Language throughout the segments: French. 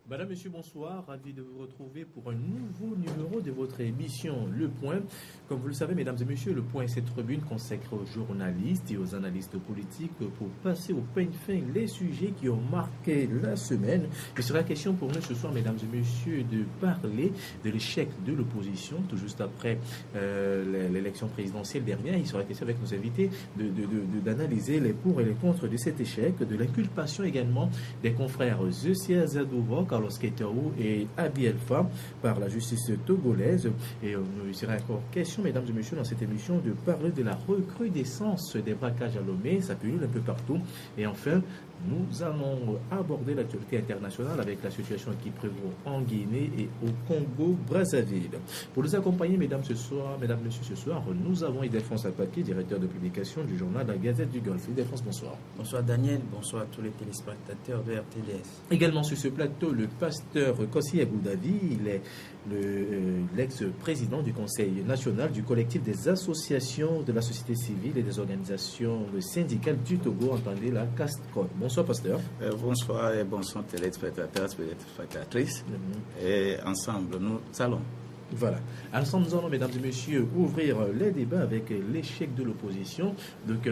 Madame, Monsieur, bonsoir. Ravi de vous retrouver pour un nouveau numéro de votre émission Le Point. Comme vous le savez, mesdames et messieurs, Le Point est cette tribune consacrée aux journalistes et aux analystes politiques pour passer au peigne fin les sujets qui ont marqué la semaine. Il sera question pour nous ce soir, mesdames et messieurs, de parler de l'échec de l'opposition, tout juste après l'élection présidentielle dernière. Il sera question avec nos invités d'analyser les pour et les contre de cet échec, de l'inculpation également des confrères Zeusia Zadouro, Carlos Keitaou et Abi Alpha par la justice togolaise. Et il sera encore question, mesdames et messieurs, dans cette émission de parler de la recrudescence des braquages à Lomé, ça pullule un peu partout. Et enfin, nous allons aborder l'actualité internationale avec la situation qui prévaut en Guinée et au Congo-Brazzaville. Pour nous accompagner, mesdames, messieurs, ce soir, nous avons Ildefonse Apaki, directeur de publication du journal La Gazette du Golfe. Ildefonse, bonsoir. Bonsoir Daniel, bonsoir à tous les téléspectateurs de RTDS. Également sur ce plateau, le pasteur Kossi Agoudavi, il est l'ex-président du Conseil national du collectif des associations de la société civile et des organisations syndicales du Togo, entendez la CASTCOT. Bonsoir, pasteur. Bonsoir et bonsoir téléspectateurs, téléspectatrices. Et ensemble, nous allons. Voilà. Ensemble, nous allons, mesdames et messieurs, ouvrir les débats avec l'échec de l'opposition. Donc,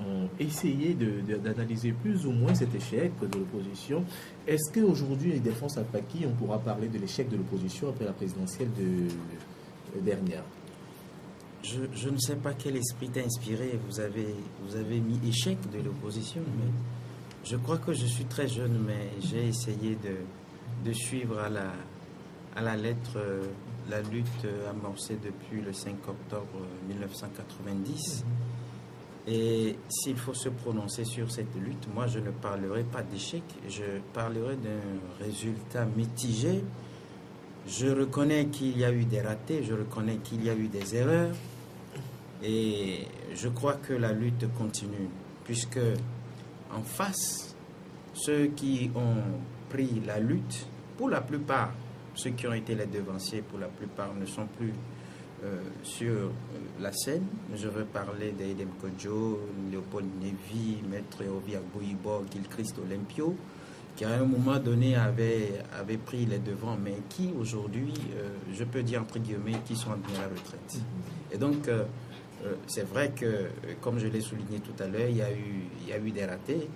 on essayé d'analyser plus ou moins cet échec de l'opposition. Est-ce qu'aujourd'hui, Ildefonse Apaki, on pourra parler de l'échec de l'opposition après la présidentielle dernière? Je ne sais pas quel esprit t'a inspiré. Vous avez mis échec de l'opposition, mais je crois que je suis très jeune, mais j'ai essayé de suivre à la lettre la lutte amorcée depuis le 5 octobre 1990. Et s'il faut se prononcer sur cette lutte, moi je ne parlerai pas d'échec, je parlerai d'un résultat mitigé. Je reconnais qu'il y a eu des ratés, je reconnais qu'il y a eu des erreurs. Et je crois que la lutte continue, puisque en face, ceux qui ont pris la lutte, pour la plupart, ceux qui ont été les devanciers, pour la plupart ne sont plus sur la scène. Je veux parler d'Aidem Kodjo, Léopold Névi, Maître Ovi Agboibo, Gilchrist Olympio, qui à un moment donné avait pris les devants, mais qui aujourd'hui, je peux dire entre guillemets, qui sont à la retraite. Et donc, c'est vrai que, comme je l'ai souligné tout à l'heure, il y a eu des ratés.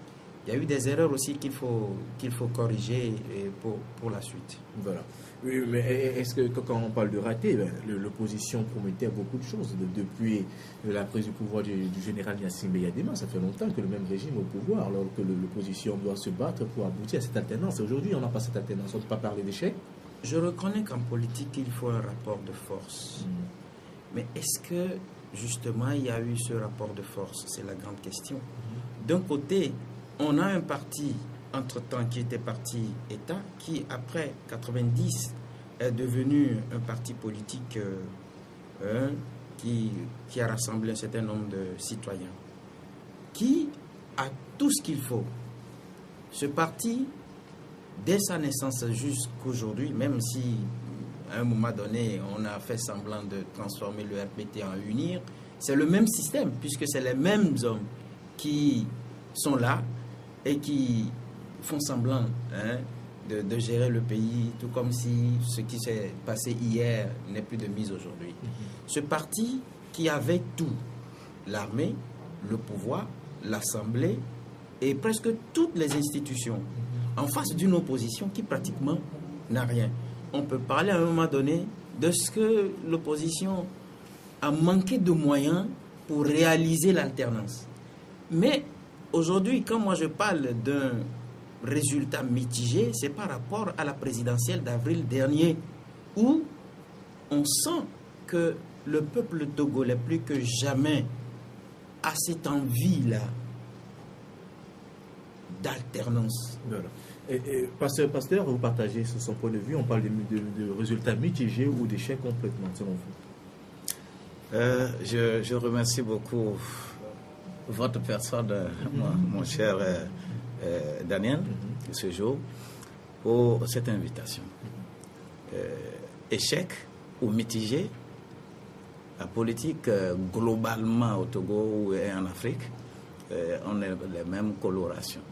Il y a eu des erreurs aussi qu'il faut corriger pour la suite. Voilà. Oui, mais est-ce que quand on parle de raté, l'opposition promettait beaucoup de choses. Depuis la prise du pouvoir du général Yassine Yadema, ça fait longtemps que le même régime est au pouvoir, alors que l'opposition doit se battre pour aboutir à cette alternance. Aujourd'hui, on n'a pas cette alternance, on ne peut pas parler d'échec. Je reconnais qu'en politique, il faut un rapport de force. Mais est-ce que, justement, il y a eu ce rapport de force? C'est la grande question. D'un côté, on a un parti, entre-temps, qui était parti État, qui, après 90, est devenu un parti politique qui a rassemblé un certain nombre de citoyens, qui a tout ce qu'il faut. Ce parti, dès sa naissance jusqu'aujourd'hui, même si à un moment donné, on a fait semblant de transformer le RPT en UNIR, c'est le même système, puisque c'est les mêmes hommes qui sont là et qui font semblant de gérer le pays, tout comme si ce qui s'est passé hier n'est plus de mise aujourd'hui. Ce parti qui avait tout, l'armée, le pouvoir, l'Assemblée et presque toutes les institutions, en face d'une opposition qui pratiquement n'a rien. On peut parler à un moment donné de ce que l'opposition a manqué de moyens pour réaliser l'alternance. Mais aujourd'hui, quand moi je parle d'un résultat mitigé, c'est par rapport à la présidentielle d'avril dernier, où on sent que le peuple togolais, plus que jamais, a cette envie-là d'alternance. Voilà. Pasteur, vous partagez son point de vue, on parle de résultats mitigés ou d'échecs complètement, selon vous? Je remercie beaucoup votre personne, mon cher Daniel, ce jour, pour cette invitation. Échec ou mitigé, la politique globalement au Togo et en Afrique, on a les mêmes colorations.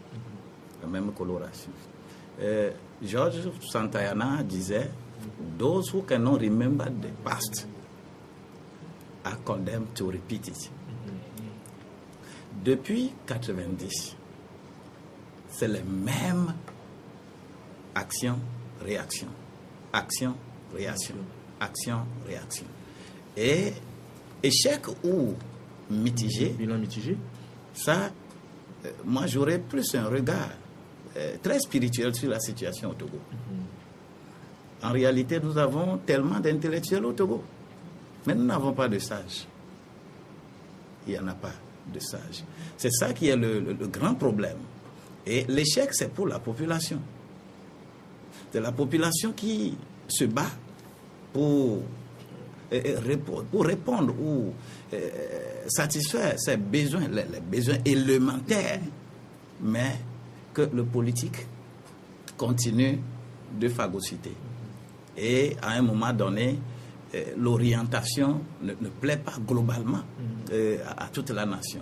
George Santayana disait, those who cannot remember the past are condemned to repeat it. Depuis 90, c'est les mêmes action-réaction, action-réaction, action-réaction. Et échec ou mitigé, Bilan mitigé. ça, moi j'aurais plus un regard très spirituel sur la situation au Togo. En réalité, nous avons tellement d'intellectuels au Togo, mais nous n'avons pas de sages. Il n'y en a pas de sages. C'est ça qui est le grand problème. Et l'échec, c'est pour la population. C'est la population qui se bat pour répondre ou satisfaire ses besoins, les besoins élémentaires, mais que le politique continue de phagocyter. Et à un moment donné, l'orientation ne plaît pas globalement à toute la nation.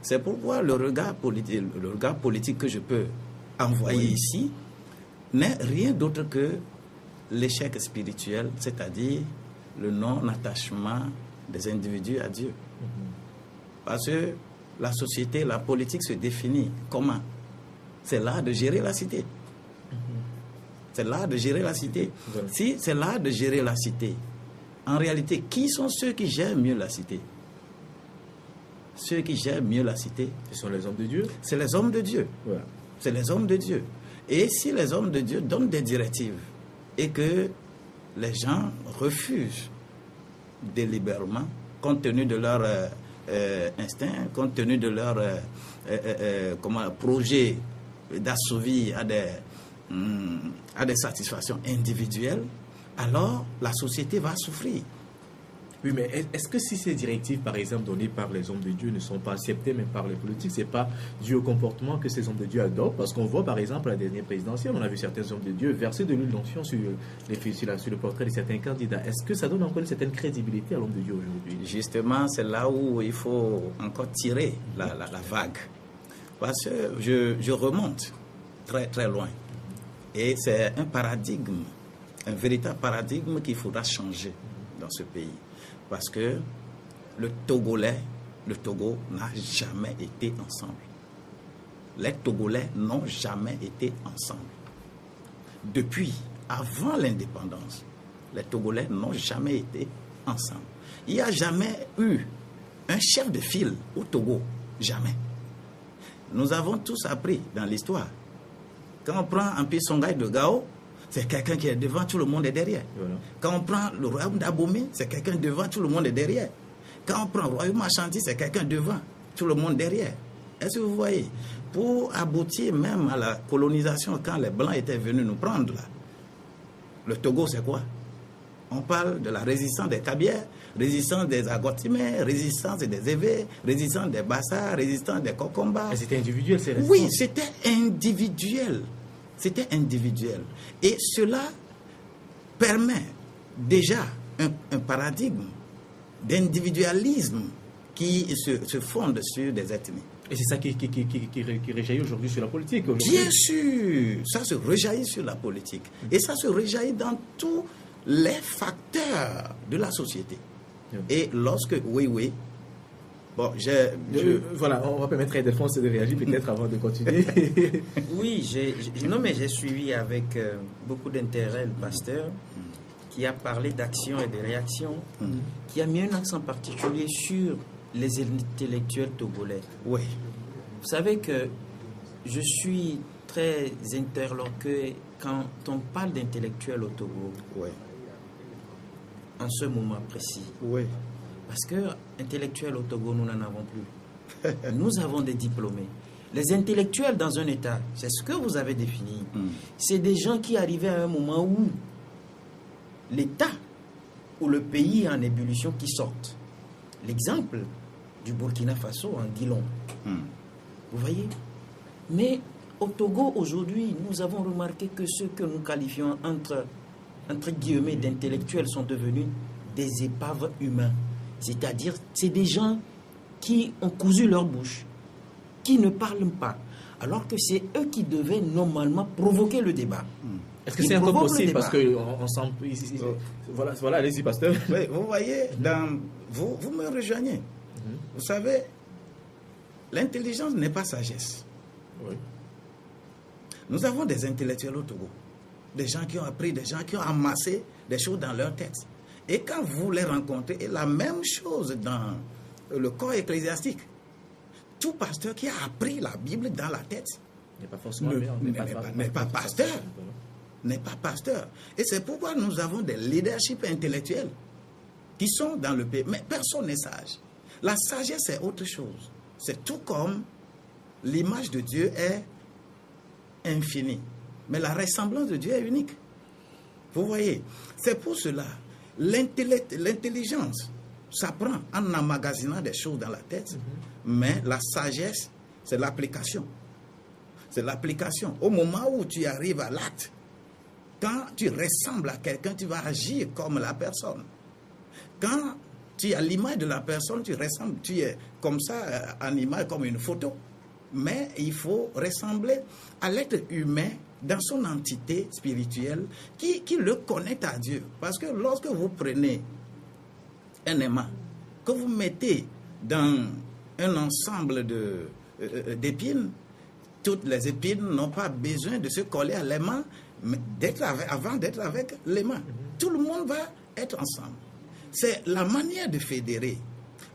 C'est pourquoi le regard politique que je peux envoyer ici n'est rien d'autre que l'échec spirituel, c'est-à-dire le non-attachement des individus à Dieu. Parce que la société, la politique se définit comment? C'est l'art de gérer la cité. C'est l'art de gérer la cité. Si c'est l'art de gérer la cité, en réalité, qui sont ceux qui gèrent mieux la cité? Ceux qui gèrent mieux la cité, Ce sont les hommes de Dieu. c'est les hommes de Dieu. Voilà. C'est les hommes de Dieu. Et si les hommes de Dieu donnent des directives et que les gens refusent délibérément, compte tenu de leur instinct, compte tenu de leur projet d'assouvir à des satisfactions individuelles, alors la société va souffrir. Oui, mais est-ce que si ces directives, par exemple, données par les hommes de Dieu ne sont pas acceptées même par les politiques, c'est pas dû au comportement que ces hommes de Dieu adoptent? Parce qu'on voit, par exemple, à la dernière présidentielle, on a vu certains hommes de Dieu verser de l'huile d'onction sur le portrait de certains candidats. Est-ce que ça donne encore une certaine crédibilité à l'homme de Dieu aujourd'hui? Justement, c'est là où il faut encore tirer la vague. Parce que je remonte très très loin. Et c'est un paradigme, un véritable paradigme qu'il faudra changer dans ce pays. Parce que le Togo n'a jamais été ensemble. Les Togolais n'ont jamais été ensemble. Depuis, avant l'indépendance, les Togolais n'ont jamais été ensemble. Il n'y a jamais eu un chef de file au Togo. Jamais. Nous avons tous appris dans l'histoire. Quand on prend Empire Songhai de Gao, c'est quelqu'un qui est devant, tout le monde est derrière. Voilà. Quand on prend le royaume d'Abomey, c'est quelqu'un devant, tout le monde est derrière. Quand on prend le royaume Ashanti, c'est quelqu'un devant, tout le monde derrière. Est-ce que vous voyez? Pour aboutir même à la colonisation, quand les Blancs étaient venus nous prendre là, le Togo, c'est quoi? On parle de la résistance des Kabières, résistance des Agotimais, résistance des Évé, résistance des Bassa, résistance des Kokomba. Et c'était individuel, c'est resté. Oui, c'était individuel. C'était individuel. Et cela permet déjà un paradigme d'individualisme qui se fonde sur des ethnies. Et c'est ça qui réjaillit aujourd'hui sur la politique. Bien sûr, ça se rejaillit sur la politique. Et ça se rejaillit dans tous les facteurs de la société. Et lorsque, oui, bon, voilà, on va permettre à Delphonse de réagir peut-être avant de continuer. Oui, j'ai suivi avec beaucoup d'intérêt le pasteur qui a parlé d'action et de réaction, qui a mis un accent particulier sur les intellectuels togolais. Oui. Vous savez que je suis très interloqué quand on parle d'intellectuels au Togo. Oui. En ce moment précis. Oui. Parce que intellectuels au Togo, nous n'en avons plus. Nous avons des diplômés. Les intellectuels dans un État, c'est ce que vous avez défini. C'est des gens qui arrivaient à un moment où l'État ou le pays est en ébullition qui sortent. L'exemple du Burkina Faso en Guilon. Vous voyez? Mais au Togo, aujourd'hui, nous avons remarqué que ceux que nous qualifions entre guillemets d'intellectuels sont devenus des épaves humains. C'est-à-dire, c'est des gens qui ont cousu leur bouche, qui ne parlent pas. alors que c'est eux qui devaient normalement provoquer le débat. Est-ce que Ils c'est encore provoquent le possible? débat. Parce que on sent... Voilà, allez-y, pasteur. Oui, vous voyez, vous me rejoignez. Vous savez, l'intelligence n'est pas sagesse. Oui. Nous avons des intellectuels au Togo, des gens qui ont appris, des gens qui ont amassé des choses dans leur tête. Et quand vous les rencontrez, et la même chose dans le corps ecclésiastique. Tout pasteur qui a appris la Bible dans la tête N'est pas forcément n'est pas pasteur. N'est pas pasteur. Et c'est pourquoi nous avons des leaderships intellectuels qui sont dans le pays. Mais personne n'est sage. La sagesse, c'est autre chose. C'est tout comme l'image de Dieu est infinie. Mais la ressemblance de Dieu est unique. Vous voyez, c'est pour cela, l'intelligence s'apprend en emmagasinant des choses dans la tête, mais la sagesse, c'est l'application. C'est l'application. Au moment où tu arrives à l'acte, quand tu ressembles à quelqu'un, tu vas agir comme la personne. Quand tu as l'image de la personne, tu ressembles, tu es comme ça, en image, comme une photo. Mais il faut ressembler à l'être humain dans son entité spirituelle qui le connecte à Dieu. Parce que lorsque vous prenez un aimant, que vous mettez dans un ensemble d'épines, toutes les épines n'ont pas besoin de se coller à l'aimant, mais avant d'être avec l'aimant. Tout le monde va être ensemble. C'est la manière de fédérer,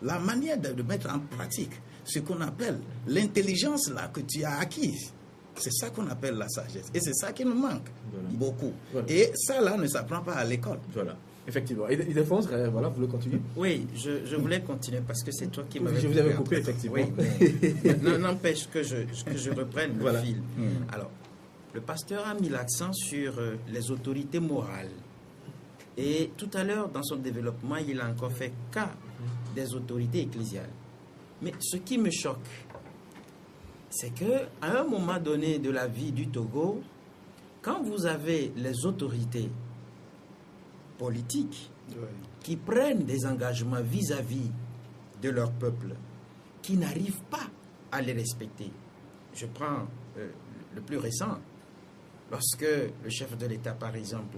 la manière de mettre en pratique ce qu'on appelle l'intelligence là que tu as acquise. C'est ça qu'on appelle la sagesse. Et c'est ça qui nous manque beaucoup. Voilà. Et ça là ne s'apprend pas à l'école. Voilà. Effectivement. Et Ildefonse, voilà, vous voulez continuer? Oui, je voulais continuer parce que c'est toi qui m'avais coupé. Je vous avais coupé, effectivement. Oui, n'empêche que je reprenne le fil. Alors, le pasteur a mis l'accent sur les autorités morales. Et tout à l'heure, dans son développement, il a encore fait cas des autorités ecclésiales. Mais ce qui me choque, c'est qu'à un moment donné de la vie du Togo, quand vous avez les autorités politiques qui prennent des engagements vis-à-vis de leur peuple, qui n'arrivent pas à les respecter. Je prends le plus récent, lorsque le chef de l'État, par exemple,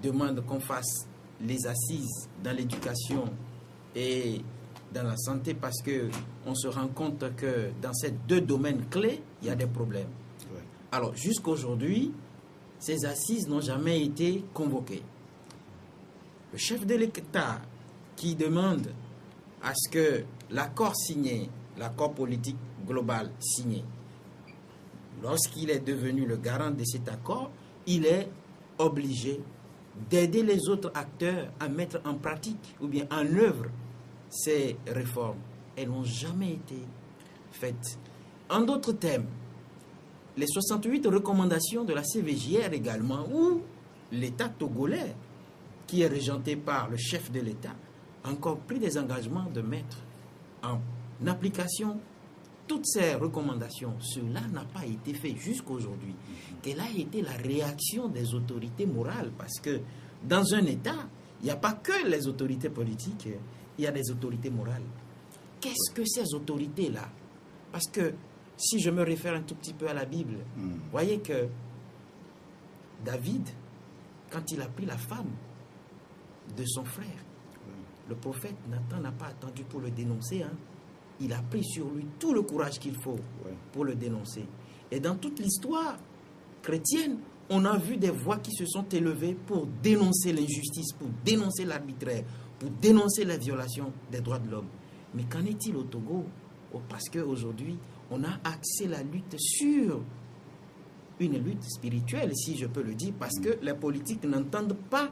demande qu'on fasse les assises dans l'éducation et dans la santé parce qu'on se rend compte que dans ces deux domaines clés, il y a des problèmes. Alors, jusqu'à aujourd'hui, ces assises n'ont jamais été convoquées. Le chef de l'État qui demande à ce que l'accord signé, l'accord politique global signé, lorsqu'il est devenu le garant de cet accord, il est obligé d'aider les autres acteurs à mettre en pratique ou bien en œuvre ces réformes. Elles n'ont jamais été faites. En d'autres termes, les 68 recommandations de la CVJR également, où l'État togolais, qui est régenté par le chef de l'État, a encore pris des engagements de mettre en application toutes ces recommandations. Cela n'a pas été fait jusqu'aujourd'hui. Quelle a été la réaction des autorités morales? Parce que dans un État, il n'y a pas que les autorités politiques, il y a des autorités morales. Qu'est-ce que ces autorités-là? Parce que si je me réfère un tout petit peu à la Bible, voyez que David, quand il a pris la femme de son frère, le prophète Nathan n'a pas attendu pour le dénoncer. Il a pris sur lui tout le courage qu'il faut pour le dénoncer. Et dans toute l'histoire chrétienne, on a vu des voix qui se sont élevées pour dénoncer l'injustice, pour dénoncer l'arbitraire, pour dénoncer la violation des droits de l'homme. Mais qu'en est-il au Togo? Parce qu'aujourd'hui, on a axé la lutte sur une lutte spirituelle, si je peux le dire, parce que les politiques n'entendent pas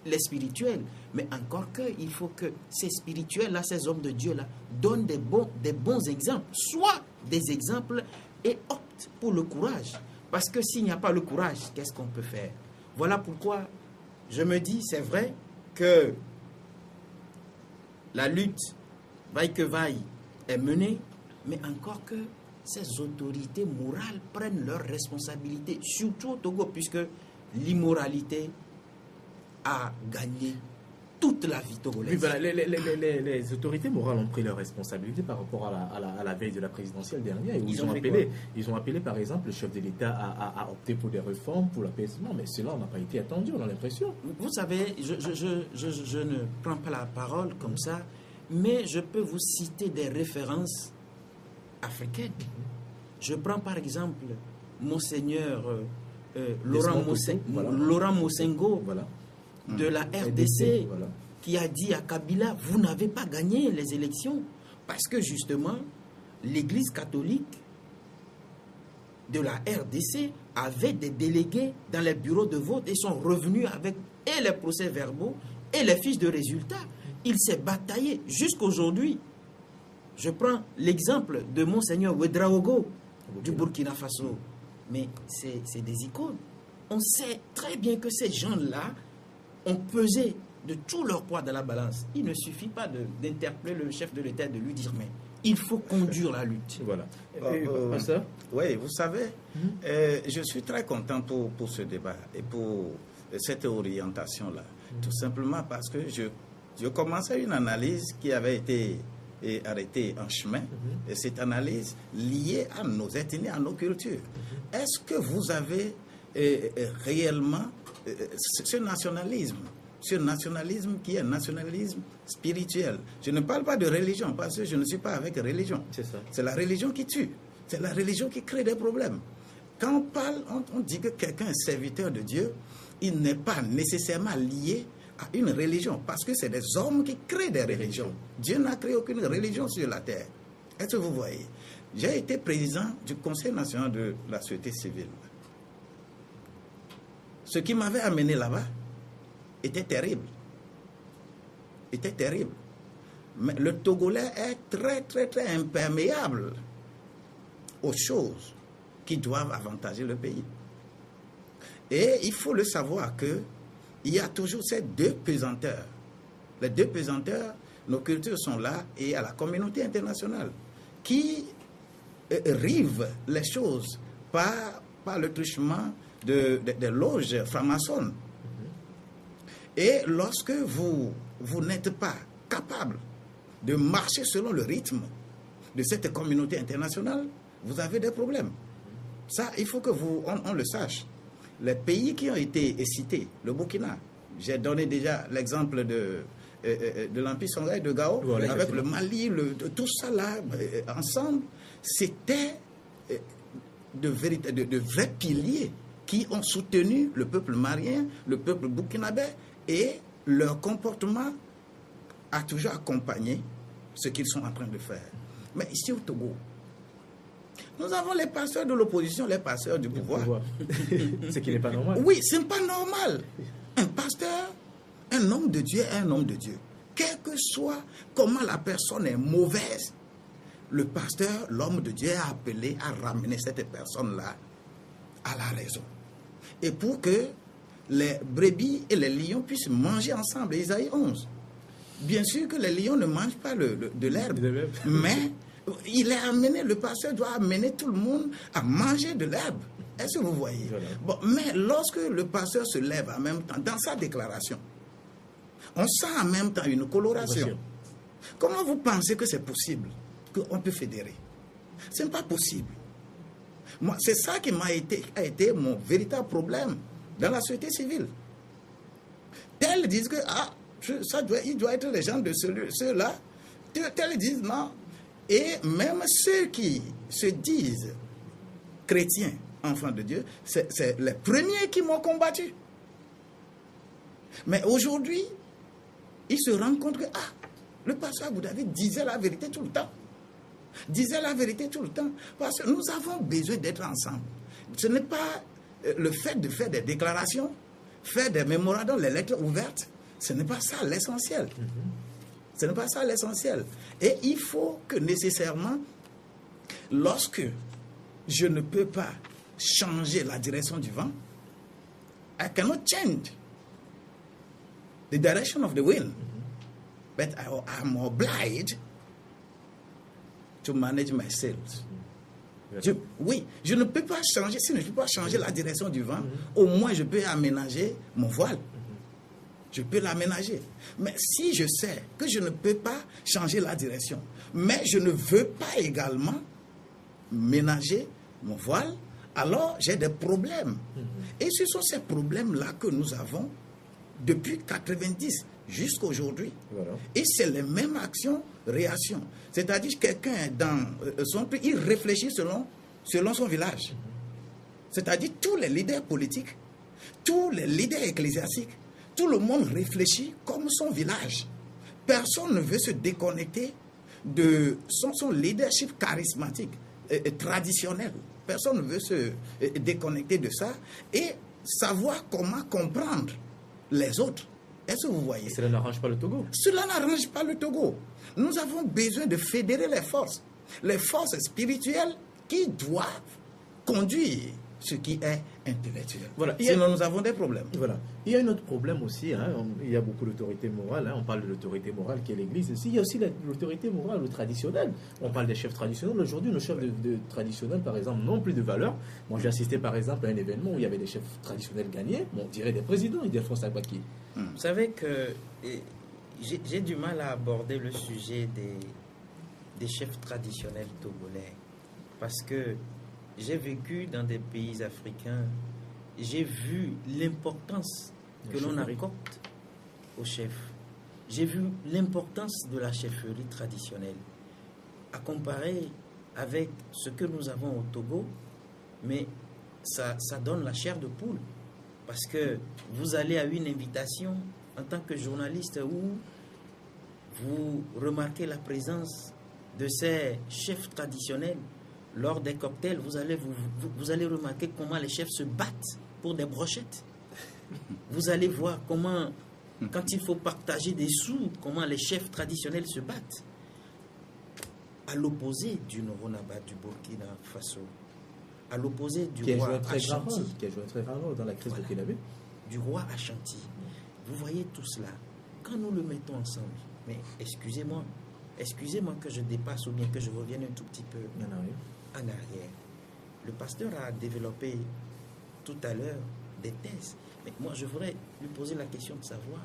les spirituels. Mais encore que, il faut que ces spirituels-là, ces hommes de Dieu-là, donnent des bons exemples, soit des exemples et optent pour le courage. Parce que s'il n'y a pas le courage, qu'est-ce qu'on peut faire? Voilà pourquoi je me dis, c'est vrai que la lutte, vaille que vaille, est menée, mais encore que ces autorités morales prennent leurs responsabilités, surtout au Togo, puisque l'immoralité a gagné toute la vie togolaise. Oui, voilà, les autorités morales ont pris leurs responsabilités par rapport à la veille de la présidentielle dernière. Ils ont appelé, par exemple, le chef de l'État à opter pour des réformes, pour l'apaisement, mais cela n'a pas été attendu, on a l'impression. Vous savez, je ne prends pas la parole comme ça, mais je peux vous citer des références africaines. Je prends par exemple Monseigneur Laurent Mosengo, voilà, de la RDC, voilà, qui a dit à Kabila, vous n'avez pas gagné les élections parce que justement l'Église catholique de la RDC avait des délégués dans les bureaux de vote et sont revenus avec et les procès-verbaux et les fiches de résultats. Il s'est bataillé jusqu'aujourd'hui. Je prends l'exemple de Monseigneur Ouedraogo du Burkina Faso. Mais c'est des icônes. On sait très bien que ces gens-là ont pesé de tout leur poids dans la balance. Il ne suffit pas d'interpeller le chef de l'État et de lui dire mais il faut conduire la lutte. Voilà. Oui, vous savez, je suis très content pour ce débat et pour cette orientation-là. Tout simplement parce que je commençais une analyse qui avait été arrêtée en chemin, et cette analyse liée à nos ethnies, à nos cultures. Est-ce que vous avez réellement ce nationalisme qui est un nationalisme spirituel? Je ne parle pas de religion, parce que je ne suis pas avec religion. C'est la religion qui tue. C'est la religion qui crée des problèmes. Quand on parle, on dit que quelqu'un est serviteur de Dieu, il n'est pas nécessairement lié à une religion, parce que c'est des hommes qui créent des religions. Dieu n'a créé aucune religion sur la terre. Est-ce que vous voyez? J'ai été président du Conseil national de la société civile. Ce qui m'avait amené là-bas était terrible. Mais le Togolais est très, très, très imperméable aux choses qui doivent avantager le pays. Et il faut le savoir que il y a toujours ces deux pesanteurs. Les deux pesanteurs, nos cultures sont là, et à la communauté internationale qui rive les choses par le truchement des loges franc-maçonnes. Et lorsque vous n'êtes pas capable de marcher selon le rythme de cette communauté internationale, vous avez des problèmes. Ça, il faut que on le sache. Les pays qui ont été cités, le Burkina, j'ai donné déjà l'exemple de l'Empire Songhai de Gao, voilà, avec le Mali, tout ça là, ensemble, c'était de vrais piliers qui ont soutenu le peuple malien, le peuple burkinabé, et leur comportement a toujours accompagné ce qu'ils sont en train de faire. Mais ici au Togo, nous avons les pasteurs de l'opposition, les pasteurs du pouvoir. Ce qui n'est pas normal. Oui, ce n'est pas normal. Un pasteur, un homme de Dieu est un homme de Dieu. Quel que soit comment la personne est mauvaise, le pasteur, l'homme de Dieu, est appelé à ramener cette personne-là à la raison. Et pour que les brebis et les lions puissent manger ensemble, Isaïe 11. Bien sûr que les lions ne mangent pas de l'herbe, mais il est amené, le pasteur doit amener tout le monde à manger de l'herbe. Est-ce que vous voyez? Voilà. Bon, mais lorsque le pasteur se lève en même temps, dans sa déclaration, on sent en même temps une coloration. Comment vous pensez que c'est possible qu'on peut fédérer? Ce n'est pas possible. Moi, c'est ça qui a été mon véritable problème dans la société civile. Tels disent que il doit être les gens de ceux-là. Tels disent non. Et même ceux qui se disent chrétiens, enfants de Dieu, c'est les premiers qui m'ont combattu. Mais aujourd'hui, ils se rendent compte que le pasteur Abou David disait la vérité tout le temps. Parce que nous avons besoin d'être ensemble. Ce n'est pas le fait de faire des déclarations, faire des mémorandums, les lettres ouvertes, ce n'est pas ça l'essentiel. Ce n'est pas ça l'essentiel. Et il faut que nécessairement, lorsque je ne peux pas changer la direction du vent, I cannot change the direction of the wind, but I'm obliged to manage my sails. Je ne peux pas changer, si je ne peux pas changer la direction du vent, au moins je peux aménager mon voile. je peux l'aménager. Mais si je sais que je ne peux pas changer la direction, mais je ne veux pas également ménager mon voile, alors j'ai des problèmes. Et ce sont ces problèmes-là que nous avons depuis 90 jusqu'à aujourd'hui. Voilà. Et c'est les mêmes actions, réactions. C'est-à-dire que quelqu'un dans son pays, il réfléchit selon son village. C'est-à-dire tous les leaders politiques, tous les leaders ecclésiastiques, tout le monde réfléchit comme son village. Personne ne veut se déconnecter de son leadership charismatique, traditionnel. Personne ne veut se déconnecter de ça et savoir comment comprendre les autres. Est-ce que vous voyez? Cela n'arrange pas le Togo. Cela n'arrange pas le Togo. Nous avons besoin de fédérer les forces spirituelles qui doivent conduire ce qui est intellectuel. Voilà. Sinon, nous avons des problèmes. Voilà. Il y a un autre problème aussi. Il y a beaucoup d'autorité morale. On parle de l'autorité morale qui est l'Église. Il y a aussi l'autorité morale ou traditionnelle. On parle des chefs traditionnels. Aujourd'hui, nos chefs traditionnels, par exemple, n'ont plus de valeur. Moi, j'ai assisté, par exemple, à un événement où il y avait des chefs traditionnels gagnés. On dirait des présidents. Ildefonse Agbaki. Vous savez que j'ai du mal à aborder le sujet des chefs traditionnels togolais. Parce que j'ai vécu dans des pays africains, j'ai vu l'importance que l'on accorde aux chefs. J'ai vu l'importance de la chefferie traditionnelle. À comparer avec ce que nous avons au Togo, mais ça donne la chair de poule. Parce que vous allez à une invitation en tant que journaliste où vous remarquez la présence de ces chefs traditionnels. Lors des cocktails, vous allez remarquer comment les chefs se battent pour des brochettes. Vous allez voir comment, quand il faut partager des sous, comment les chefs traditionnels se battent. À l'opposé du Noronabat du Burkina Faso, à l'opposé du roi Ashanti, qui a joué un très grand rôle dans la crise de Kinabé. Du roi Ashanti. Vous voyez tout cela. Quand nous le mettons ensemble, mais excusez-moi que je dépasse ou bien que je revienne un tout petit peu en arrière. Le pasteur a développé tout à l'heure des thèses. Mais moi, je voudrais lui poser la question de savoir,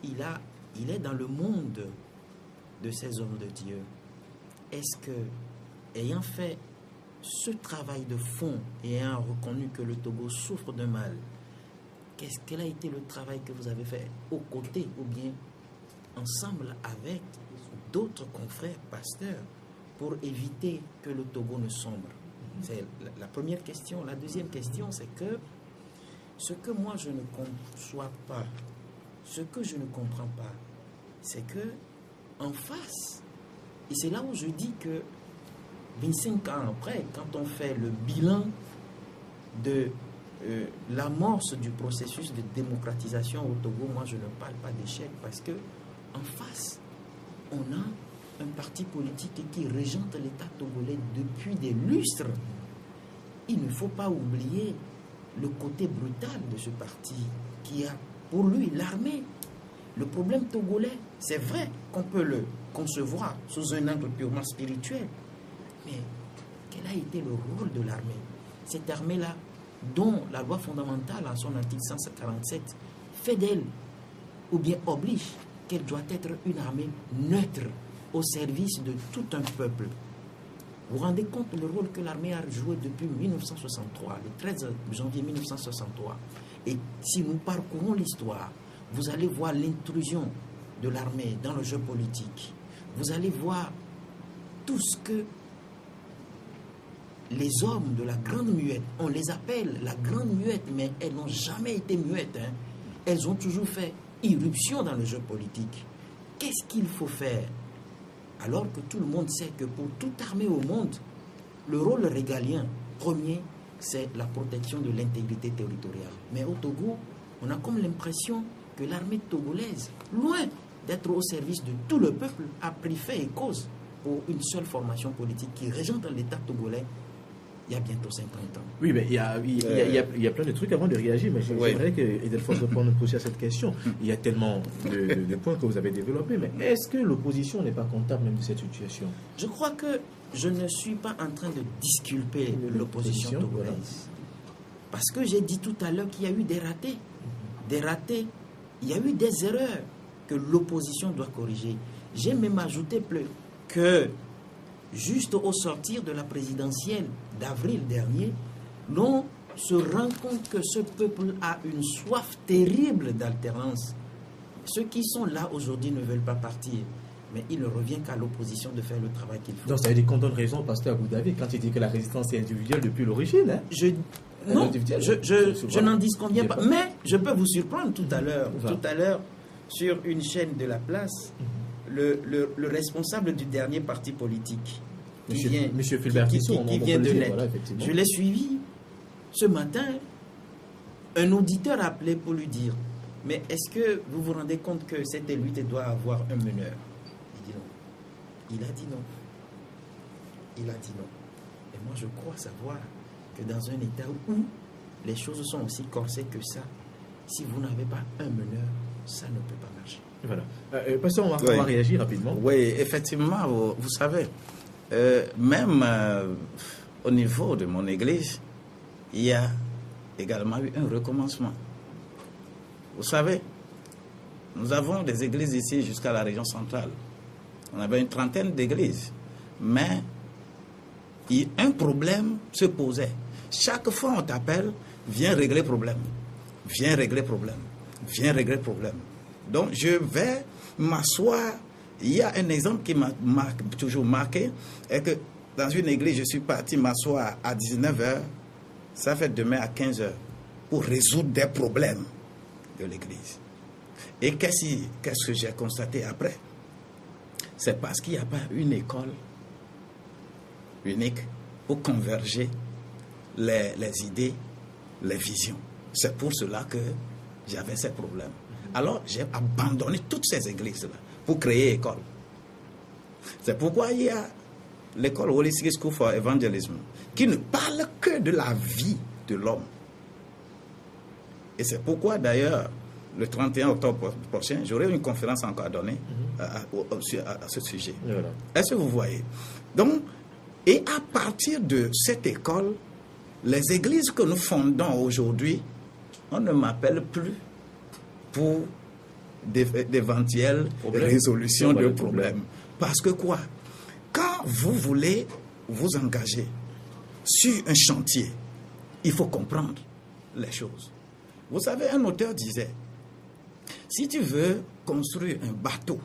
il est dans le monde de ces hommes de Dieu. Est-ce que, ayant fait ce travail de fond et ayant reconnu que le Togo souffre d'un mal, quel a été le travail que vous avez fait aux côtés ou bien ensemble avec d'autres confrères pasteurs pour éviter que le Togo ne sombre? C'est la première question. La deuxième question, c'est que ce que moi je ne conçois pas, ce que je ne comprends pas, c'est que en face, et c'est là où je dis que 25 ans après, quand on fait le bilan de l'amorce du processus de démocratisation au Togo, moi je ne parle pas d'échec parce que en face, on a un parti politique qui régente l'État togolais depuis des lustres. Il ne faut pas oublier le côté brutal de ce parti qui a pour lui l'armée. Le problème togolais, c'est vrai qu'on peut le concevoir sous un angle purement spirituel, mais quel a été le rôle de l'armée? Cette armée-là, dont la loi fondamentale en son article 147 fait d'elle, ou bien oblige, qu'elle doit être une armée neutre au service de tout un peuple. Vous vous rendez compte le rôle que l'armée a joué depuis 1963, le 13 janvier 1963. Et si nous parcourons l'histoire, vous allez voir l'intrusion de l'armée dans le jeu politique. Vous allez voir tout ce que les hommes de la Grande Muette, on les appelle la Grande Muette, mais elles n'ont jamais été muettes. Elles ont toujours fait irruption dans le jeu politique. Qu'est-ce qu'il faut faire? Alors que tout le monde sait que pour toute armée au monde, le rôle régalien premier, c'est la protection de l'intégrité territoriale. Mais au Togo, on a comme l'impression que l'armée togolaise, loin d'être au service de tout le peuple, a pris fait et cause pour une seule formation politique qui régente l'État togolais il y a bientôt 50 ans. Oui, mais il y a plein de trucs avant de réagir, mais j'aimerais que Ildefonse réponde aussi à cette question. Il y a tellement de points que vous avez développés, mais est-ce que l'opposition n'est pas comptable même de cette situation? Je crois que je ne suis pas en train de disculper l'opposition togolaise. Voilà. Parce que j'ai dit tout à l'heure qu'il y a eu des ratés. Des ratés il y a eu des erreurs que l'opposition doit corriger. J'ai même ajouté que juste au sortir de la présidentielle d'avril dernier, l'on se rend compte que ce peuple a une soif terrible d'alternance. Ceux qui sont là aujourd'hui ne veulent pas partir. Mais il ne revient qu'à l'opposition de faire le travail qu'il faut. Donc ça veut dire qu'on donne raison au pasteur Boudavi quand il dit que la résistance est individuelle depuis l'origine. Hein? Je n'en disconviens pas. Mais je peux vous surprendre tout à l'heure. Tout à l'heure, sur une chaîne de la place, le responsable du dernier parti politique, qui vient de naître, voilà, je l'ai suivi. Ce matin, un auditeur a appelé pour lui dire, mais est-ce que vous vous rendez compte que cette élite doit avoir un meneur? Il dit non. Il a dit non. Il a dit non. Et moi, je crois savoir que dans un État où les choses sont aussi corsées que ça, si vous n'avez pas un meneur, ça ne peut pas marcher. Voilà. Pasteur, on va réagir rapidement. Oui, effectivement, vous savez, même au niveau de mon église, il y a également eu un recommencement. Vous savez, nous avons des églises ici jusqu'à la région centrale. On avait une trentaine d'églises. Mais un problème se posait. Chaque fois on t'appelle, viens régler problème. Viens régler problème. Viens régler problème. Donc je vais m'asseoir. Il y a un exemple qui m'a toujours marqué, est que dans une église, je suis parti m'asseoir à 19h, ça fait demain à 15h, pour résoudre des problèmes de l'église. Et qu'est-ce que j'ai constaté après? C'est parce qu'il n'y a pas une école unique pour converger les idées, les visions. C'est pour cela que j'avais ces problèmes. Alors, j'ai abandonné toutes ces églises-là pour créer école. C'est pourquoi il y a l'école Holistic School for Evangelism qui ne parle que de la vie de l'homme. Et c'est pourquoi, d'ailleurs, le 31 octobre prochain, j'aurai une conférence encore à donner à ce sujet. Voilà. Est-ce que vous voyez? Donc, et à partir de cette école, les églises que nous fondons aujourd'hui, on ne m'appelle plus pour d'éventuelles résolutions de problèmes. Parce que quoi? Quand vous voulez vous engager sur un chantier, il faut comprendre les choses. Vous savez, un auteur disait, si tu veux construire un bateau,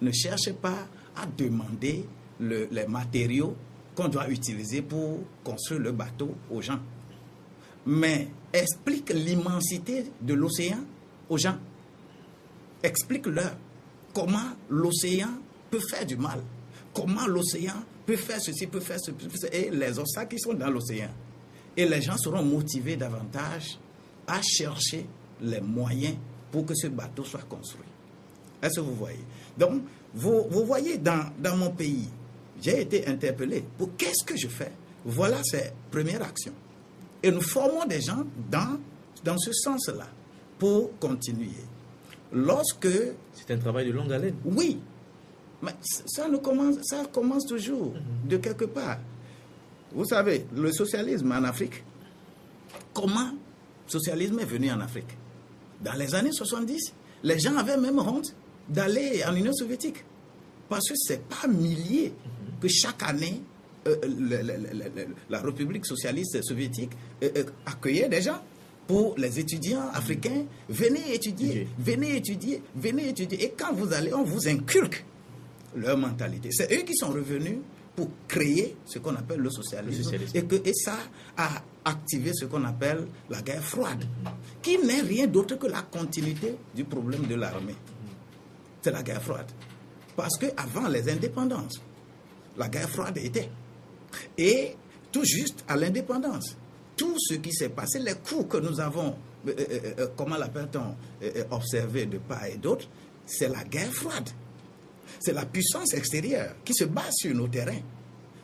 ne cherche pas à demander les matériaux qu'on doit utiliser pour construire le bateau aux gens. Mais explique l'immensité de l'océan aux gens. Explique-leur comment l'océan peut faire du mal. Comment l'océan peut faire ceci, peut faire ceci, et les obstacles qui sont dans l'océan. Et les gens seront motivés davantage à chercher les moyens pour que ce bateau soit construit. Est-ce que vous voyez? Donc, vous voyez, dans mon pays, j'ai été interpellé pour qu'est-ce que je fais? Voilà ces premières actions. Et nous formons des gens dans ce sens-là pour continuer. C'est un travail de longue haleine. Oui, mais ça commence toujours de quelque part. Vous savez, le socialisme en Afrique, comment le socialisme est venu en Afrique? Dans les années 70, les gens avaient même honte d'aller en Union soviétique. Parce que ce n'est pas milliers que chaque année, la République socialiste soviétique accueillait des gens. Pour les étudiants africains, venez étudier. Et quand vous allez, on vous inculque leur mentalité. C'est eux qui sont revenus pour créer ce qu'on appelle le socialisme. Et ça a activé ce qu'on appelle la guerre froide, qui n'est rien d'autre que la continuité du problème de l'armée. C'est la guerre froide. Parce qu'avant les indépendances, la guerre froide était. Et tout juste à l'indépendance, tout ce qui s'est passé, les coups que nous avons, comment l'appelle-t-on, observés de part et d'autre, c'est la guerre froide. C'est la puissance extérieure qui se base sur nos terrains.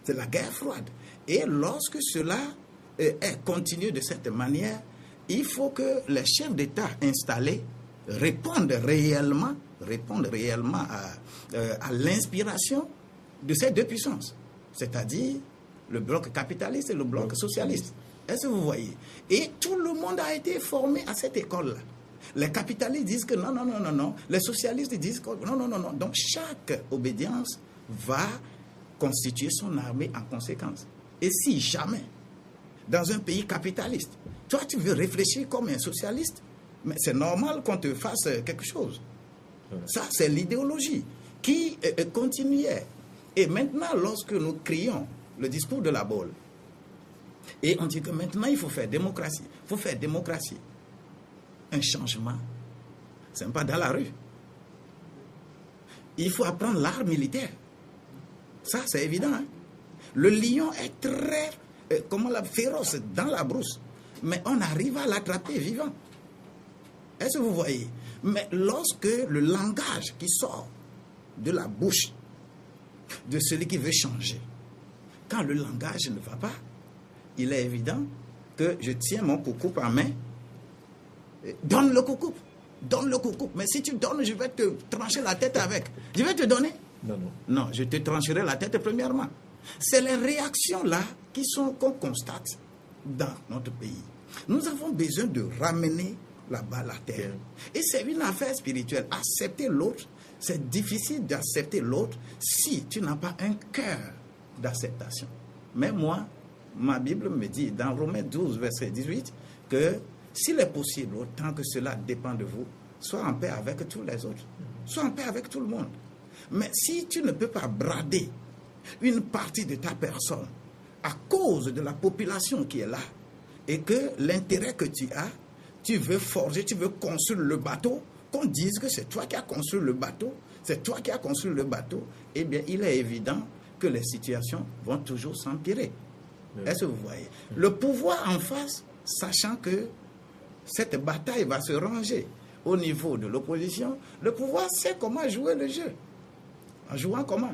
C'est la guerre froide. Et lorsque cela est continué de cette manière, il faut que les chefs d'État installés répondent réellement à l'inspiration de ces deux puissances, c'est-à-dire le bloc capitaliste et le bloc socialiste. Est-ce que vous voyez? Et tout le monde a été formé à cette école-là. Les capitalistes disent que non, non, non, non, non. Les socialistes disent que non, non, non, non. Donc chaque obédience va constituer son armée en conséquence. Et si jamais, dans un pays capitaliste, toi tu veux réfléchir comme un socialiste, mais c'est normal qu'on te fasse quelque chose. Ça, c'est l'idéologie qui continuait. Et maintenant, lorsque nous crions le discours de la bolle, et on dit que maintenant il faut faire démocratie, il faut faire démocratie. Un changement, ce n'est pas dans la rue. Il faut apprendre l'art militaire. Ça, c'est évident. Hein? Le lion est très féroce dans la brousse, mais on arrive à l'attraper vivant. Est-ce que vous voyez? Mais lorsque le langage qui sort de la bouche de celui qui veut changer, quand le langage ne va pas, il est évident que je tiens mon coucoupe en main. Donne le coucoupe. Donne le coucoupe. Mais si tu donnes, je vais te trancher la tête avec. Je vais te donner. Non, non. Non, je te trancherai la tête premièrement. C'est les réactions là qu'on constate dans notre pays. Nous avons besoin de ramener la balle à terre. Et c'est une affaire spirituelle. Accepter l'autre, c'est difficile d'accepter l'autre si tu n'as pas un cœur d'acceptation. Mais moi, ma Bible me dit dans Romains 12, verset 18, que s'il est possible, autant que cela dépend de vous, sois en paix avec tous les autres. Sois en paix avec tout le monde. Mais si tu ne peux pas brader une partie de ta personne à cause de la population qui est là, et que l'intérêt que tu as, tu veux forger, tu veux construire le bateau, qu'on dise que c'est toi qui as construit le bateau, c'est toi qui as construit le bateau, eh bien, il est évident que les situations vont toujours s'empirer. Est-ce que vous voyez? Le pouvoir en face, sachant que cette bataille va se ranger au niveau de l'opposition, le pouvoir sait comment jouer le jeu. En jouant comment?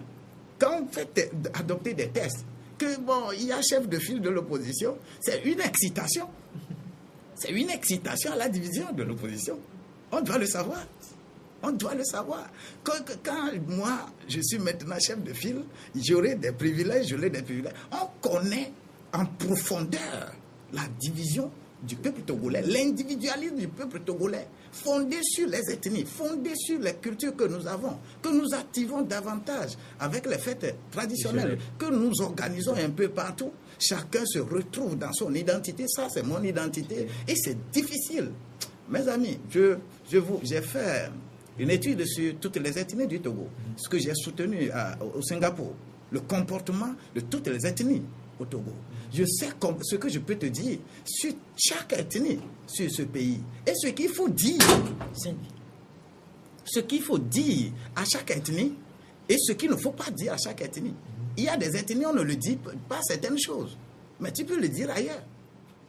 Quand on fait adopter des tests, que bon, il y a chef de file de l'opposition, c'est une excitation. C'est une excitation à la division de l'opposition. On doit le savoir. On doit le savoir. Quand moi, je suis maintenant chef de file, j'aurai des privilèges, j'aurai des privilèges. On connaît en profondeur la division du peuple togolais, l'individualisme du peuple togolais, fondé sur les ethnies, fondé sur les cultures que nous avons, que nous activons davantage avec les fêtes traditionnelles, que nous organisons un peu partout. Chacun se retrouve dans son identité. Ça, c'est mon identité. Et c'est difficile. Mes amis, j'ai fait une étude sur toutes les ethnies du Togo, ce que j'ai soutenu au Singapour, le comportement de toutes les ethnies au Togo. Je sais ce que je peux te dire sur chaque ethnie sur ce pays. Et ce qu'il faut dire, ce qu'il faut dire à chaque ethnie et ce qu'il ne faut pas dire à chaque ethnie. Il y a des ethnies, on ne le dit pas certaines choses, mais tu peux le dire ailleurs.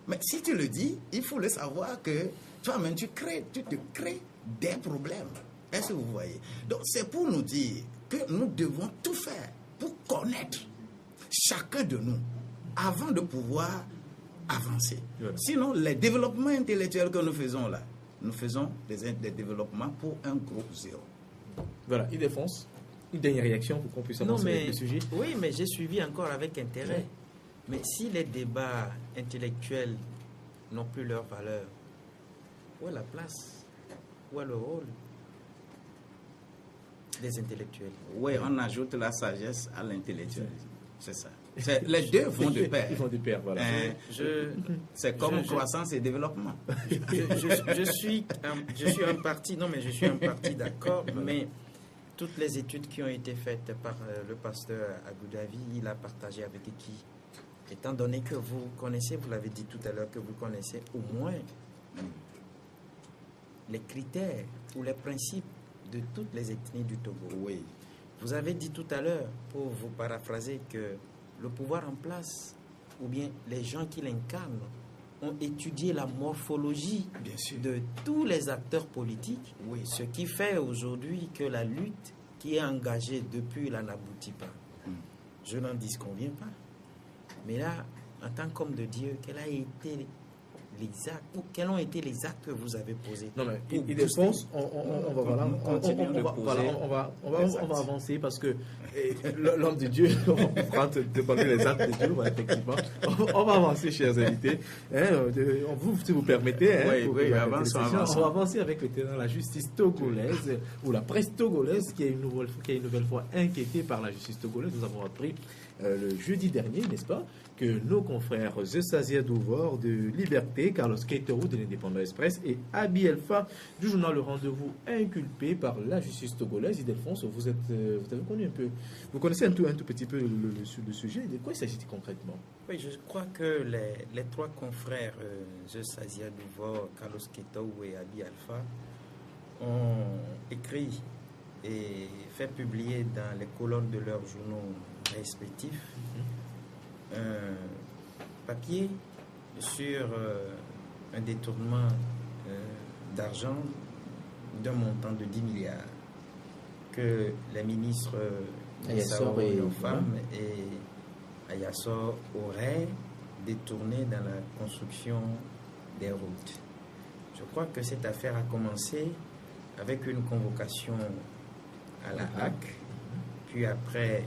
Mais si tu le dis, il faut le savoir que toi-même, tu te crées des problèmes. Est-ce que vous voyez? Donc, c'est pour nous dire que nous devons tout faire pour connaître chacun de nous avant de pouvoir avancer. Voilà. Sinon, les développements intellectuels que nous faisons là, nous faisons des développements pour un groupe zéro. Voilà, il défonce. Une dernière réaction pour qu'on puisse avancer avec le sujet. Oui, mais j'ai suivi encore avec intérêt. Oui. Mais si les débats intellectuels n'ont plus leur valeur, où est la place? Où est le rôle des intellectuels? Oui, on ajoute la sagesse à l'intellectualisme. C'est ça. Les deux vont de pair. Ils vont de pair, voilà. C'est comme croissance et développement. Je suis en partie, non mais je suis en partie d'accord, mais toutes les études qui ont été faites par le pasteur Abu Dhabi, il a partagé avec qui? Étant donné que vous connaissez, vous l'avez dit tout à l'heure, que vous connaissez au moins les critères ou les principes de toutes les ethnies du Togo. Oui. Vous avez dit tout à l'heure, pour vous paraphraser, que le pouvoir en place, ou bien les gens qui l'incarnent, ont étudié la morphologie de tous les acteurs politiques, oui. Ce qui fait aujourd'hui que la lutte qui est engagée depuis là n'aboutit pas. Je n'en disconviens pas. Mais là, en tant qu'homme de Dieu, quelle a été les actes, quels ont été les actes que vous avez posés? Non, mais Pour Ildefonse, on va avancer parce que l'homme de Dieu, on va te demander les actes de Dieu, effectivement. On va avancer, chers invités. Vous, si vous permettez, on va avancer avec le terrain, la justice togolaise ou la presse togolaise qui est une nouvelle fois inquiétée par la justice togolaise. Nous avons appris le jeudi dernier, n'est-ce pas, que nos confrères Zesazia Douvor de Liberté, Carlos Keterou de l'Indépendant Express et Abi Elfa du journal Le Rendez-vous inculpés par la justice togolaise. Ildefonse, vous avez connu un peu, vous connaissez un tout petit peu le sujet. De quoi il s'agit concrètement? Oui, je crois que les trois confrères Zesazia Douvor, Carlos Keterou et Abi Elfa ont écrit et fait publier dans les colonnes de leurs journaux respectifs un papier sur un détournement d'argent d'un montant de 10 milliards que les ministres Ayassor et Femmes et Ayassor auraient détourné dans la construction des routes. Je crois que cette affaire a commencé avec une convocation à la HAC, puis après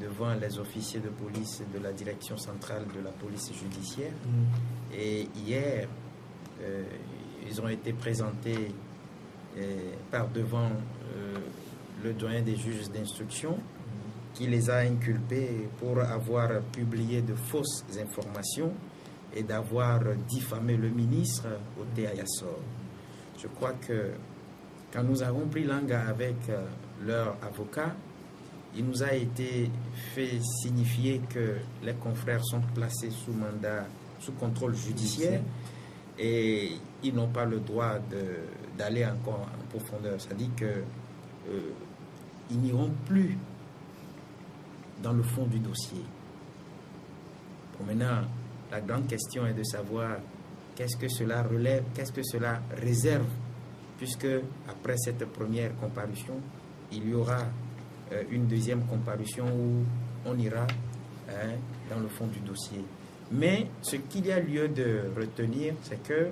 devant les officiers de police de la direction centrale de la police judiciaire. Et hier, ils ont été présentés par devant le doyen des juges d'instruction qui les a inculpés pour avoir publié de fausses informations et d'avoir diffamé le ministre Oté Ayassor. Je crois que quand nous avons pris langue avec leur avocat, il nous a été fait signifier que les confrères sont placés sous mandat, sous contrôle judiciaire et ils n'ont pas le droit d'aller encore en profondeur. Ça dit qu'ils n'iront plus dans le fond du dossier. Bon, maintenant, la grande question est de savoir qu'est-ce que cela relève, qu'est-ce que cela réserve, puisque après cette première comparution, il y aura une deuxième comparution où on ira dans le fond du dossier. Mais ce qu'il y a lieu de retenir, c'est que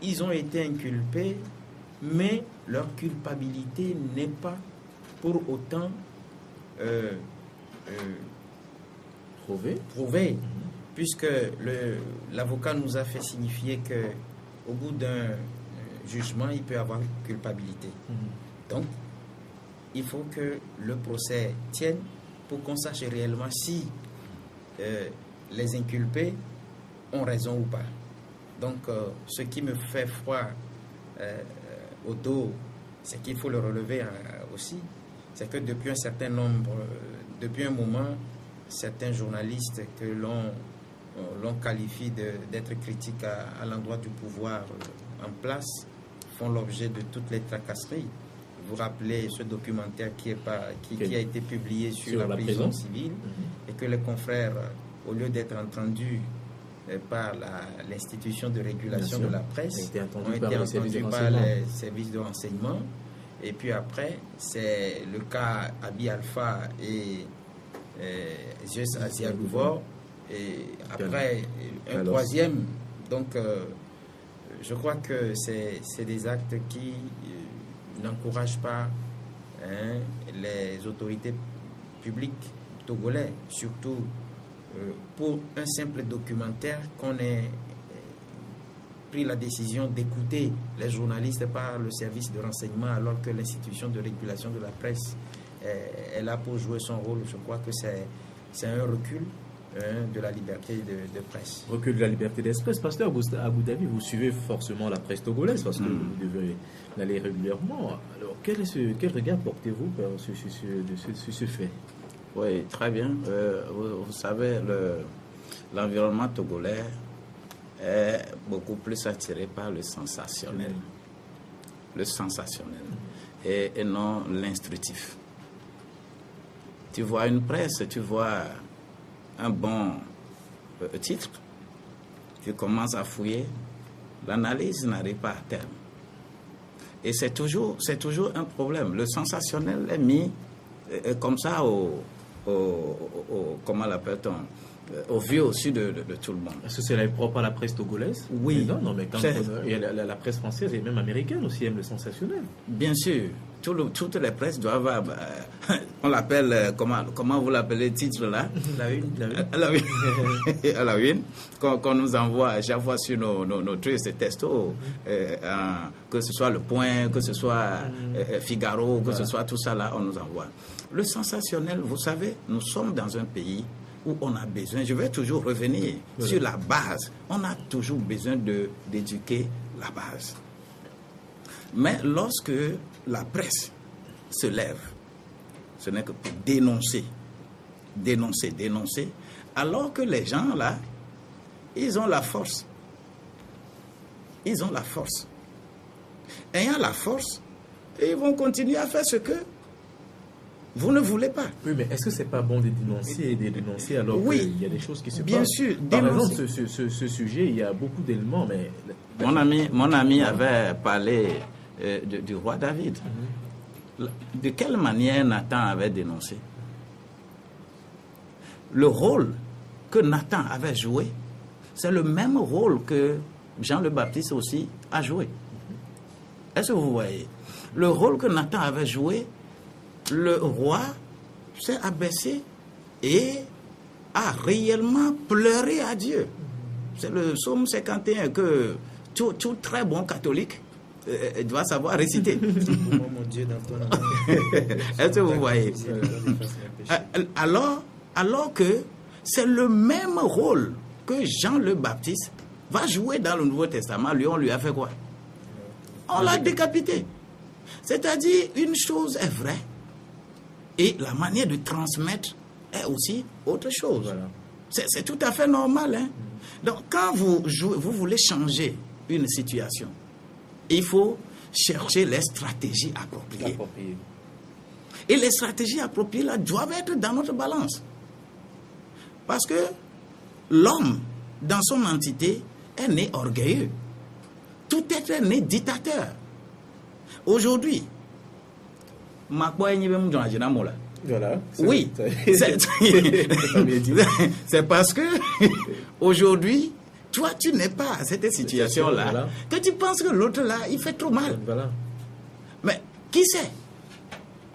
ils ont été inculpés, mais leur culpabilité n'est pas pour autant prouvée, puisque l'avocat nous a fait signifier que au bout d'un jugement, il peut y avoir culpabilité. Donc, il faut que le procès tienne pour qu'on sache réellement si les inculpés ont raison ou pas. Donc, ce qui me fait froid au dos, c'est qu'il faut le relever aussi, c'est que depuis un certain nombre, depuis un moment, certains journalistes que l'on qualifie d'être critiques à l'endroit du pouvoir en place font l'objet de toutes les tracasseries. Vous rappelez ce documentaire qui a été publié sur la prison civile et que les confrères, au lieu d'être entendus par l'institution de régulation de la presse, ont été entendus par les services de renseignement. Et puis après, c'est le cas Abi Alpha et Zesazia Douvor. Et après, un troisième. Donc, je crois que c'est des actes qui n'encouragent pas les autorités publiques togolais, surtout pour un simple documentaire qu'on ait pris la décision d'écouter les journalistes par le service de renseignement alors que l'institution de régulation de la presse est là pour jouer son rôle. Je crois que c'est un recul de la liberté de presse. Recul de la liberté d'express. Pasteur Agoudabi, vous suivez forcément la presse togolaise parce que vous devez aller régulièrement. Alors, quel regard portez-vous sur ce fait? Oui, très bien. Vous savez, l'environnement togolais est beaucoup plus attiré par le sensationnel. Le sensationnel et non l'instructif. Tu vois une presse, tu vois un bon titre, tu commences à fouiller, l'analyse n'arrive pas à terme. Et c'est toujours un problème. Le sensationnel est mis comme ça comment l'appelle-t-on, au vu aussi de tout le monde. Est-ce que c'est propre à la presse togolaise? Oui. Mais non, mais quand il y a la presse française et même américaine aussi aime le sensationnel. Bien sûr, toutes les presses doivent avoir, on l'appelle, comment vous l'appelez, titre là? La une. À la une, qu'on nous envoie à chaque fois sur nos trucs, ces textos, que ce soit Le Point, que ce soit Figaro, que ce soit tout ça là, on nous envoie. Le sensationnel, vous savez, nous sommes dans un pays où on a besoin, je vais toujours revenir sur la base, on a toujours besoin d'éduquer la base. Mais lorsque la presse se lève, ce n'est que pour dénoncer, alors que les gens là, ils ont la force. Ayant la force, ils vont continuer à faire ce que vous ne voulez pas. Oui, mais est-ce que c'est pas bon de dénoncer alors qu'il y a des choses qui se passent? Bien sûr. Par exemple, ce sujet, il y a beaucoup d'éléments, mais... Mon ami avait parlé du roi David. De quelle manière Nathan avait dénoncé? Le rôle que Nathan avait joué, c'est le même rôle que Jean le Baptiste aussi a joué. Est-ce que vous voyez? Le rôle que Nathan avait joué, le roi s'est abaissé et a réellement pleuré à Dieu. C'est le psaume 51 que tout très bon catholique doit savoir réciter. Mon Dieu, dans ton nom. Est-ce que vous voyez? Alors que c'est le même rôle que Jean le Baptiste va jouer dans le Nouveau Testament. Lui, on lui a fait quoi? On l'a décapité. C'est-à-dire, une chose est vraie et la manière de transmettre est aussi autre chose. Voilà. C'est tout à fait normal. Hein? Donc, quand vous voulez changer une situation, il faut chercher les stratégies appropriées. Et les stratégies appropriées là, doivent être dans notre balance. Parce que l'homme, dans son entité, est né orgueilleux. Tout être est né dictateur. Aujourd'hui, Voilà. Oui, c'est parce que aujourd'hui, toi, tu n'es pas à cette situation-là, voilà, que tu penses que l'autre là, il fait trop mal. Voilà. Mais qui sait,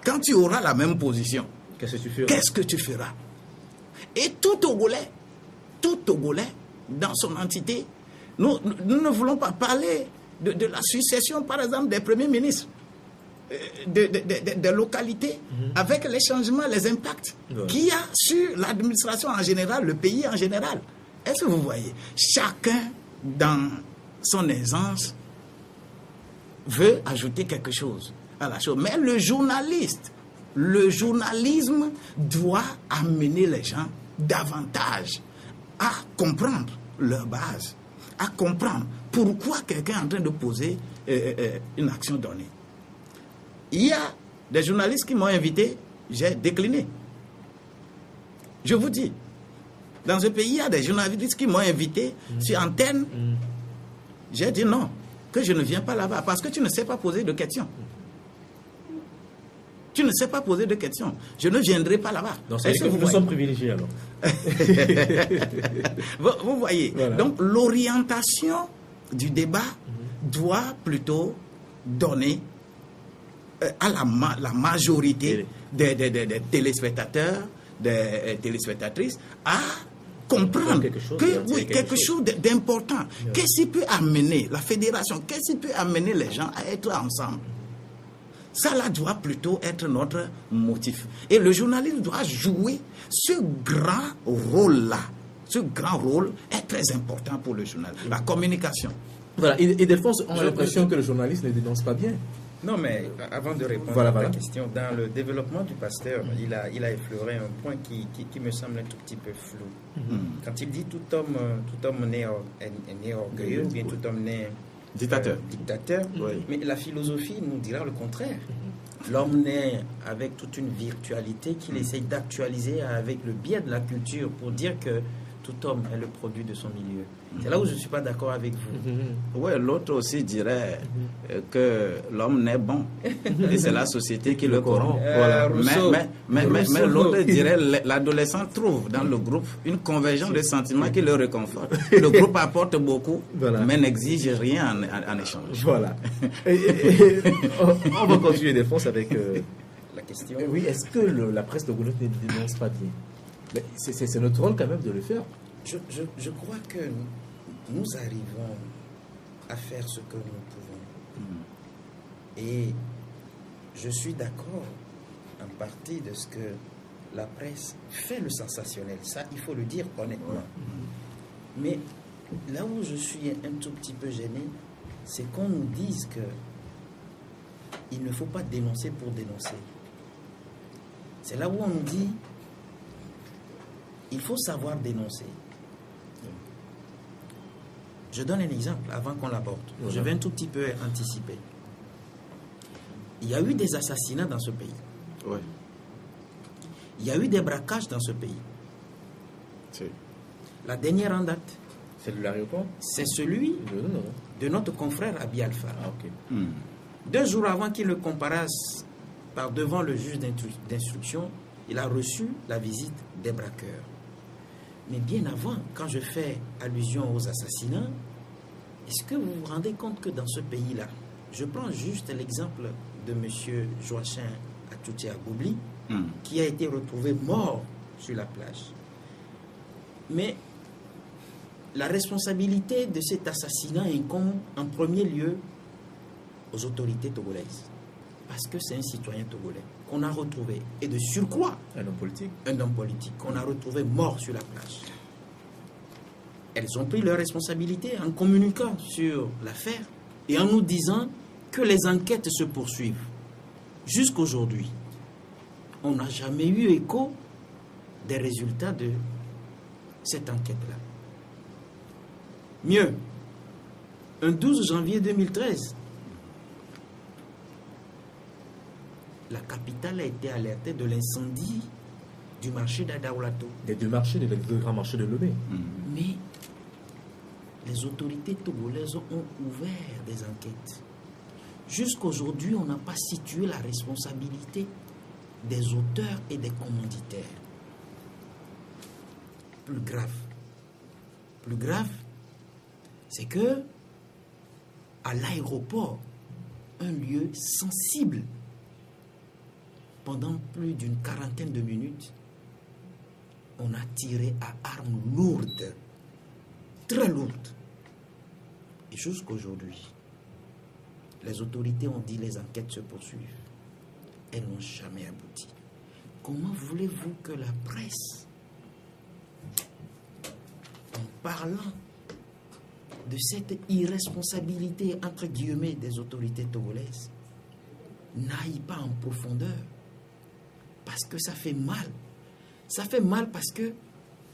quand tu auras la même position, qu'est-ce que tu feras? Et tout Togolais, dans son entité, nous ne voulons pas parler de la succession, par exemple, des premiers ministres. De localités, avec les changements, les impacts qu'il y a sur l'administration en général, le pays en général. Est-ce que vous voyez? Chacun, dans son aisance, veut ajouter quelque chose à la chose. Mais le journalisme doit amener les gens davantage à comprendre leur base, à comprendre pourquoi quelqu'un est en train de poser une action donnée. Il y a des journalistes qui m'ont invité, j'ai décliné. Je vous dis, dans ce pays, il y a des journalistes qui m'ont invité sur antenne. J'ai dit non, que je ne viens pas là-bas parce que tu ne sais pas poser de questions. Tu ne sais pas poser de questions. Je ne viendrai pas là-bas. Donc, c'est que nous sommes privilégiés alors. Vous voyez, voilà. Donc l'orientation du débat doit plutôt donner à la majorité des téléspectateurs, des téléspectatrices, à comprendre quelque chose d'important. Qu'est-ce qui peut amener la fédération, qu'est-ce qui peut amener les gens à être ensemble? Ça là doit plutôt être notre motif. Et le journaliste doit jouer ce grand rôle-là. Ce grand rôle est très important pour le journal. La communication. Voilà. Et Delphonse, on a l'impression que le journaliste ne dénonce pas bien. Non, mais avant de répondre à la question, dans le développement du pasteur, il a effleuré un point qui me semble un tout petit peu flou. Quand il dit tout homme né orgueilleux, ou bien tout homme né dictateur. Mais la philosophie nous dira le contraire. L'homme naît avec toute une virtualité qu'il essaye d'actualiser avec le biais de la culture pour dire que tout homme est le produit de son milieu. C'est là où je ne suis pas d'accord avec vous. Oui, l'autre aussi dirait que l'homme naît bon et c'est la société qui le corrompt. Voilà. Mais l'autre dirait l'adolescent trouve dans le groupe une convergence de sentiments qui le réconforte. Le groupe apporte beaucoup, mais n'exige rien en échange. Voilà. On va continuer défense avec La question. oui, est-ce que la presse togolaise ne dénonce pas bien? Mais c'est notre rôle quand même de le faire. Je crois que nous arrivons à faire ce que nous pouvons. Et je suis d'accord en partie de ce que la presse fait le sensationnel. Ça, il faut le dire honnêtement. Mais là où je suis un tout petit peu gêné, c'est qu'on nous dise que il ne faut pas dénoncer pour dénoncer. C'est là où on nous dit il faut savoir dénoncer. Je donne un exemple avant qu'on l'aborde. Voilà. Je vais un tout petit peu anticiper. Il y a eu des assassinats dans ce pays. Oui. Il y a eu des braquages dans ce pays. La dernière en date, C'est de l'aéroport? c'est celui Non. de notre confrère Abi Alpha. Ah, ok. 2 jours avant qu'il le comparaisse par devant le juge d'instruction, il a reçu la visite des braqueurs. Mais bien avant, quand je fais allusion aux assassinats, est-ce que vous vous rendez compte que dans ce pays-là, je prends juste l'exemple de M. Joachim Atouti Agoubli, qui a été retrouvé mort sur la plage. Mais la responsabilité de cet assassinat incombe en premier lieu aux autorités togolaises. Parce que c'est un citoyen togolais qu'on a retrouvé, et de surcroît, Un homme politique. un homme politique qu'on a retrouvé mort sur la plage. Elles ont pris leurs responsabilités en communiquant sur l'affaire et en nous disant que les enquêtes se poursuivent. Jusqu'aujourd'hui, on n'a jamais eu écho des résultats de cette enquête-là. Mieux, un 12 janvier 2013, la capitale a été alertée de l'incendie du marché d'Adaoulato. Des deux marchés, des deux grands marchés de Lomé. Mais les autorités togolaises ont ouvert des enquêtes. Jusqu'aujourd'hui, on n'a pas situé la responsabilité des auteurs et des commanditaires. Plus grave, c'est que à l'aéroport, un lieu sensible, pendant plus d'une quarantaine de minutes, on a tiré à armes lourdes, très lourdes. Et jusqu'aujourd'hui, les autorités ont dit les enquêtes se poursuivent. Elles n'ont jamais abouti. Comment voulez-vous que la presse, en parlant de cette irresponsabilité, entre guillemets, des autorités togolaises, n'aille pas en profondeur? Parce que ça fait mal. Ça fait mal parce que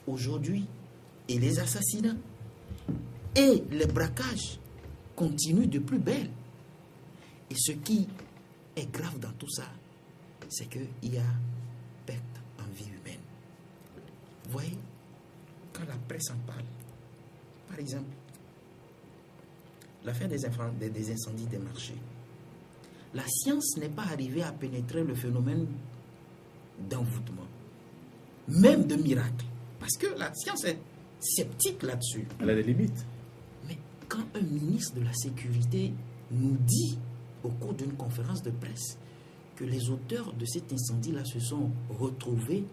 aujourd'hui, et les assassinats et les braquages continuent de plus belle. Et ce qui est grave dans tout ça, c'est qu'il y a perte en vie humaine. Vous voyez, quand la presse en parle, par exemple, l'affaire des incendies des marchés, la science n'est pas arrivée à pénétrer le phénomène d'envoûtement, même de miracle, parce que la science est sceptique là-dessus. Elle a des limites. Mais quand un ministre de la Sécurité nous dit au cours d'une conférence de presse que les auteurs de cet incendie-là se sont retrouvés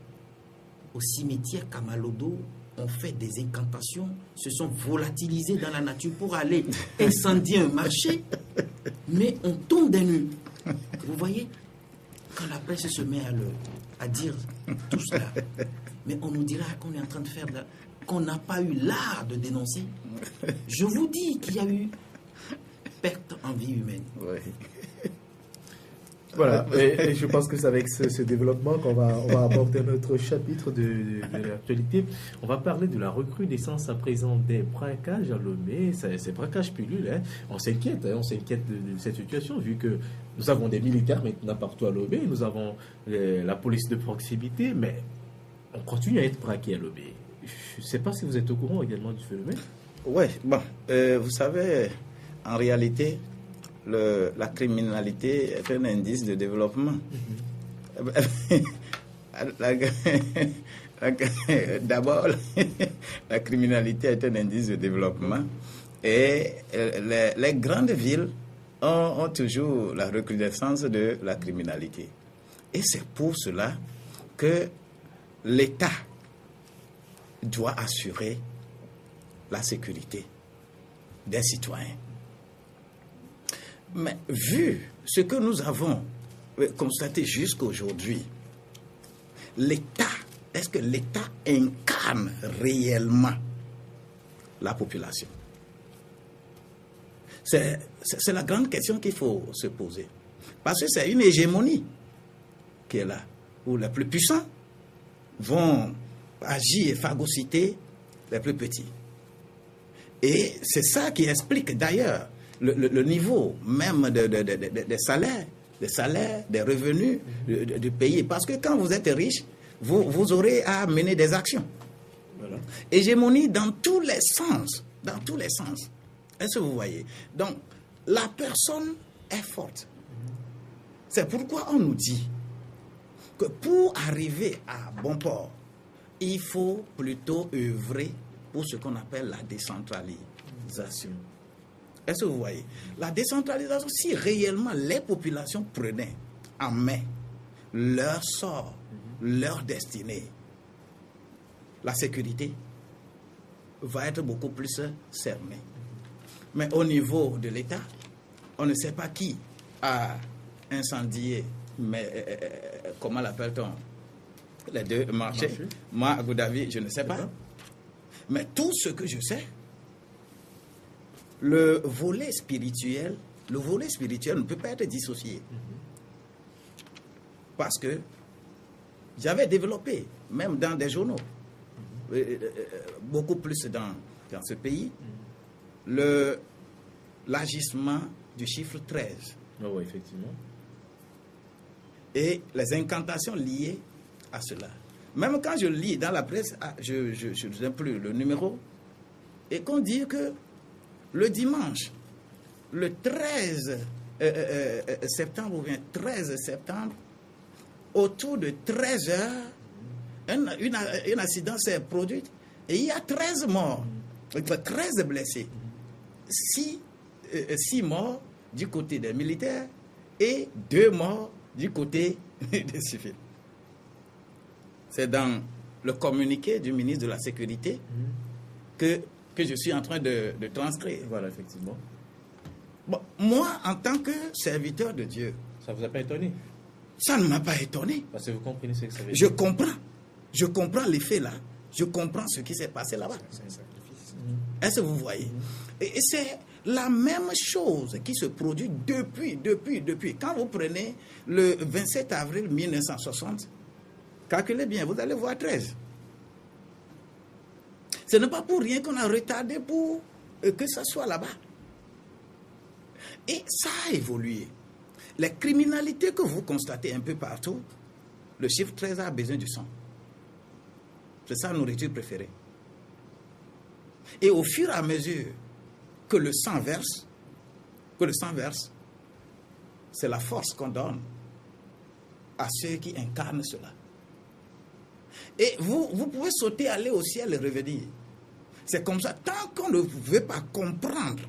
au cimetière Kamalodo, ont fait des incantations, se sont volatilisés dans la nature pour aller incendier un marché, mais on tombe des nues. Vous voyez, quand la presse se met à dire tout cela, mais on nous dira qu'on est en train de faire qu'on n'a pas eu l'art de dénoncer. Je vous dis qu'il y a eu perte en vie humaine. Oui. Voilà, et je pense que c'est avec ce développement qu'on va aborder notre chapitre de l'actualité. On va parler de la recrudescence à présent des braquages à Lomé. Ces braquages pilules, hein. On s'inquiète de cette situation, vu que nous avons des militaires maintenant partout à Lomé, nous avons la police de proximité, mais on continue à être braqué à Lomé. Je ne sais pas si vous êtes au courant également du phénomène. Oui, bon, vous savez, en réalité, la criminalité est un indice de développement. D'abord, la criminalité est un indice de développement et les grandes villes ont toujours la recrudescence de la criminalité. Et c'est pour cela que l'État doit assurer la sécurité des citoyens. Mais vu ce que nous avons constaté jusqu'à aujourd'hui, est-ce que l'État incarne réellement la population? C'est la grande question qu'il faut se poser. Parce que c'est une hégémonie qui est là, où les plus puissants vont agir et phagocyter les plus petits. Et c'est ça qui explique d'ailleurs le niveau même des salaires, des revenus du pays. Parce que quand vous êtes riche, vous aurez à mener des actions. Voilà. Hégémonie dans tous les sens. Dans tous les sens. Est-ce que vous voyez? Donc, la personne est forte. C'est pourquoi on nous dit que pour arriver à bon port, il faut plutôt œuvrer pour ce qu'on appelle la décentralisation. Est-ce que vous voyez? La décentralisation, si réellement les populations prenaient en main leur sort, leur destinée, la sécurité va être beaucoup plus cernée. Mais au niveau de l'État, on ne sait pas qui a incendié, mais comment l'appelle-t-on? Les deux marchés. Moi, à Abu Dhabi, je ne sais pas. Mais tout ce que je sais, le volet spirituel ne peut pas être dissocié. Parce que j'avais développé, même dans des journaux, beaucoup plus dans ce pays, l'agissement du chiffre 13. Oh, oui, effectivement. Et les incantations liées à cela. Même quand je lis dans la presse, je ne sais plus le numéro, et qu'on dit que le dimanche, le 13 septembre, ou bien 13 septembre, autour de 13 heures, un accident s'est produit et il y a 13 morts, 13 blessés. 6 morts du côté des militaires et 2 morts du côté des civils. C'est dans le communiqué du ministre de la Sécurité que je suis en train de transcrire. Voilà, effectivement. Bon, moi, en tant que serviteur de Dieu... Ça ne vous a pas étonné? Ça ne m'a pas étonné. Parce que vous comprenez ce que ça veut dire. Je comprends les faits là. Je comprends ce qui s'est passé là-bas. C'est un sacrifice. Est-ce que vous voyez? Et c'est la même chose qui se produit depuis. Quand vous prenez le 27 avril 1960, calculez bien, vous allez voir 13. Ce n'est pas pour rien qu'on a retardé pour que ça soit là-bas. Et ça a évolué. Les criminalités que vous constatez un peu partout, le chiffre 13 a besoin du sang. C'est sa nourriture préférée. Et au fur et à mesure que le sang verse, c'est la force qu'on donne à ceux qui incarnent cela. Et vous pouvez sauter, aller au ciel et revenir. C'est comme ça. Tant qu'on ne veut pas comprendre,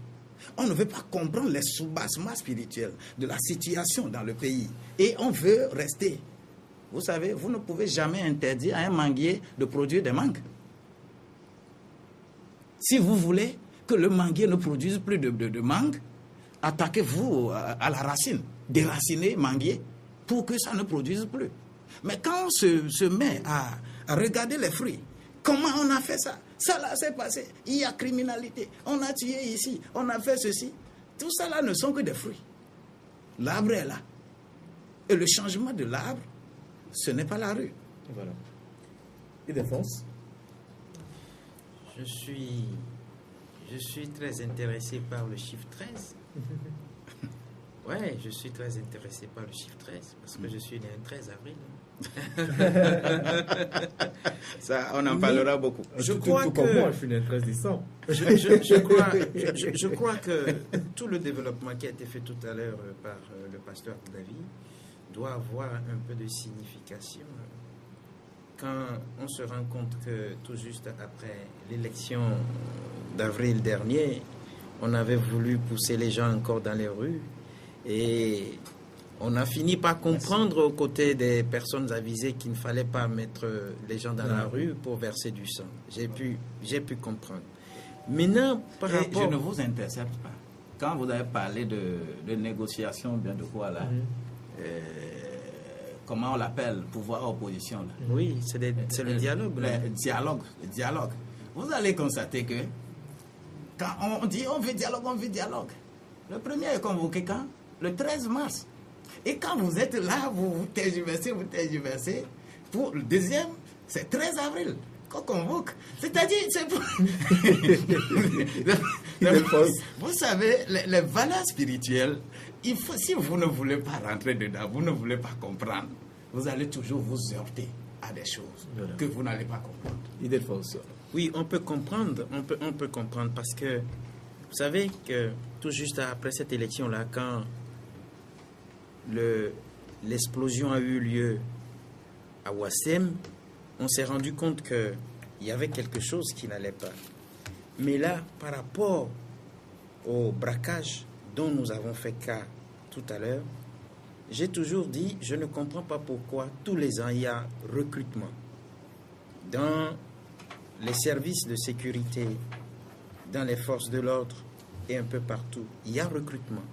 on ne veut pas comprendre les soubassements spirituels de la situation dans le pays. Et on veut rester. Vous savez, vous ne pouvez jamais interdire à un manguier de produire des mangues. Si vous voulez que le manguier ne produise plus de mangues, attaquez-vous à la racine. Déracinez manguier pour que ça ne produise plus. Mais quand on se met à regarder les fruits, comment on a fait ça? Ça là s'est passé. Il y a criminalité. On a tué ici. On a fait ceci. Tout ça là ne sont que des fruits. L'arbre est là. Et le changement de l'arbre, ce n'est pas la rue. Voilà. Et défense? Je suis très intéressé par le chiffre 13. Ouais, je suis très intéressé par le chiffre 13 parce que je suis né le 13 avril. Ça, on en parlera beaucoup. Je crois tout que comme moi, je suis né le 13 décembre. je crois que tout le développement qui a été fait tout à l'heure par le pasteur David doit avoir un peu de signification. Quand on se rend compte que tout juste après l'élection d'avril dernier, on avait voulu pousser les gens encore dans les rues et on a fini par comprendre aux côtés des personnes avisées qu'il ne fallait pas mettre les gens dans la rue pour verser du sang. J'ai pu comprendre. Maintenant, par rapport... Je ne vous intercepte pas. Quand vous avez parlé de négociation, bien de quoi là, comment on l'appelle, pouvoir-opposition là. Oui, c'est le dialogue. Le dialogue. Vous allez constater que quand on dit on veut dialogue. Le premier est convoqué quand? Le 13 mars. Et quand vous êtes là, vous tergiversez. Pour le deuxième, c'est 13 avril qu'on convoque. C'est-à-dire, c'est pour... Vous savez, les valeurs spirituelles, si vous ne voulez pas rentrer dedans, vous ne voulez pas comprendre, vous allez toujours vous heurter à des choses que vous n'allez pas comprendre. Oui, on peut comprendre, on peut comprendre parce que vous savez que tout juste après cette élection-là, quand l'explosion a eu lieu à Ouassem, on s'est rendu compte qu'il y avait quelque chose qui n'allait pas. Mais là, par rapport au braquage dont nous avons fait cas tout à l'heure, j'ai toujours dit, je ne comprends pas pourquoi tous les ans il y a recrutement dans les services de sécurité, dans les forces de l'ordre et un peu partout. Il y a recrutement.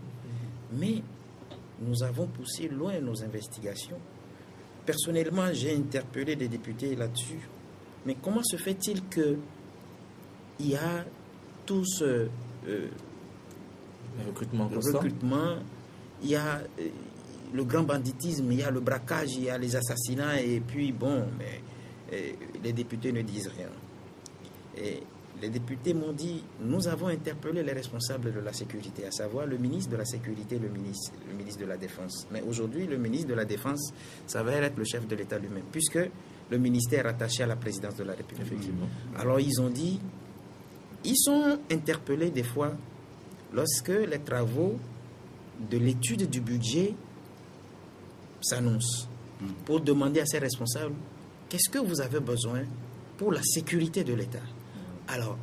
Mais nous avons poussé loin nos investigations. Personnellement, j'ai interpellé des députés là-dessus. Mais comment se fait-il qu'il y a tout ce recrutement, il y a le grand banditisme, il y a le braquage, il y a les assassinats, et puis bon, mais les députés ne disent rien. Et les députés m'ont dit, nous avons interpellé les responsables de la sécurité, à savoir le ministre de la Sécurité, le ministre de la Défense. Mais aujourd'hui, le ministre de la Défense, ça va être le chef de l'État lui-même, puisque le ministère est attaché à la présidence de la République. Effectivement. Alors ils ont dit, ils sont interpellés des fois lorsque les travaux de l'étude du budget s'annoncent pour demander à ces responsables, qu'est-ce que vous avez besoin pour la sécurité de l'État? Alors,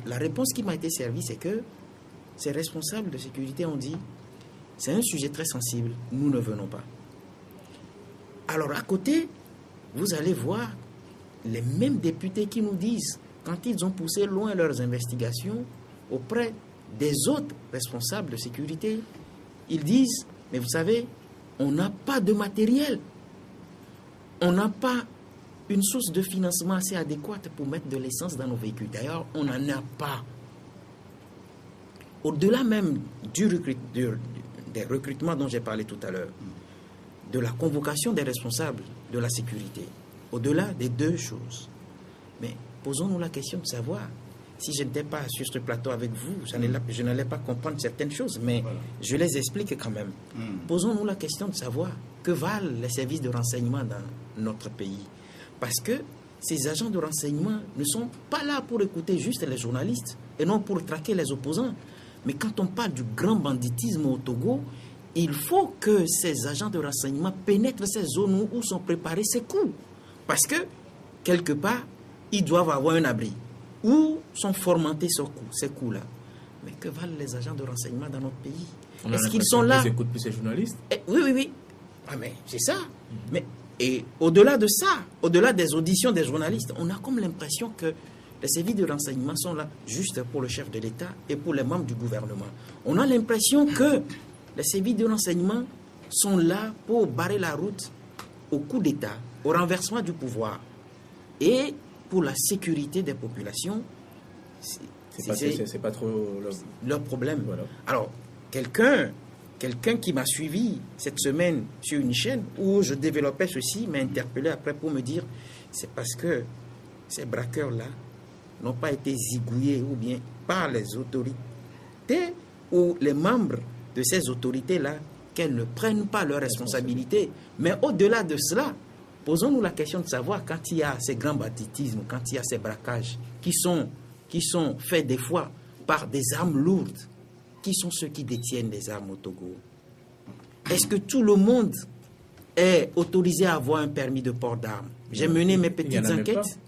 la réponse qui m'a été servie, c'est que ces responsables de sécurité ont dit, c'est un sujet très sensible, nous ne venons pas. Alors, à côté, vous allez voir les mêmes députés qui nous disent, quand ils ont poussé loin leurs investigations auprès des autres responsables de sécurité, ils disent, mais vous savez, on n'a pas de matériel, on n'a pas une source de financement assez adéquate pour mettre de l'essence dans nos véhicules. D'ailleurs, on n'en a pas. Au-delà même des recrutements dont j'ai parlé tout à l'heure, de la convocation des responsables de la sécurité, au-delà des deux choses. Mais posons-nous la question de savoir, si je n'étais pas sur ce plateau avec vous, je n'allais pas comprendre certaines choses, mais je les explique quand même. Posons-nous la question de savoir que valent les services de renseignement dans notre pays. Parce que ces agents de renseignement ne sont pas là pour écouter juste les journalistes et non pour traquer les opposants. Mais quand on parle du grand banditisme au Togo, il faut que ces agents de renseignement pénètrent ces zones où sont préparés ces coups. Parce que, quelque part, ils doivent avoir un abri. Où sont formentés ces coups-là? Mais que valent les agents de renseignement dans notre pays? Est-ce qu'ils sont là? Ils écoutent plus ces journalistes? Oui. Ah, mais c'est ça. Mais, et au-delà de ça, au-delà des auditions des journalistes, on a comme l'impression que les services de renseignement sont là juste pour le chef de l'État et pour les membres du gouvernement. On a l'impression que les services de renseignement sont là pour barrer la route au coup d'État, au renversement du pouvoir. Et pour la sécurité des populations, c'est pas trop leur problème. Voilà. Alors, quelqu'un qui m'a suivi cette semaine sur une chaîne où je développais ceci m'a interpellé après pour me dire, c'est parce que ces braqueurs-là n'ont pas été zigouillés ou bien par les autorités ou les membres de ces autorités-là qu'elles ne prennent pas leurs responsabilités. Mais au-delà de cela, posons-nous la question de savoir, quand il y a ces grands banditismes, quand il y a ces braquages qui sont faits des fois par des armes lourdes, qui sont ceux qui détiennent les armes au Togo? Est-ce que tout le monde est autorisé à avoir un permis de port d'armes? J'ai mené mes petites enquêtes.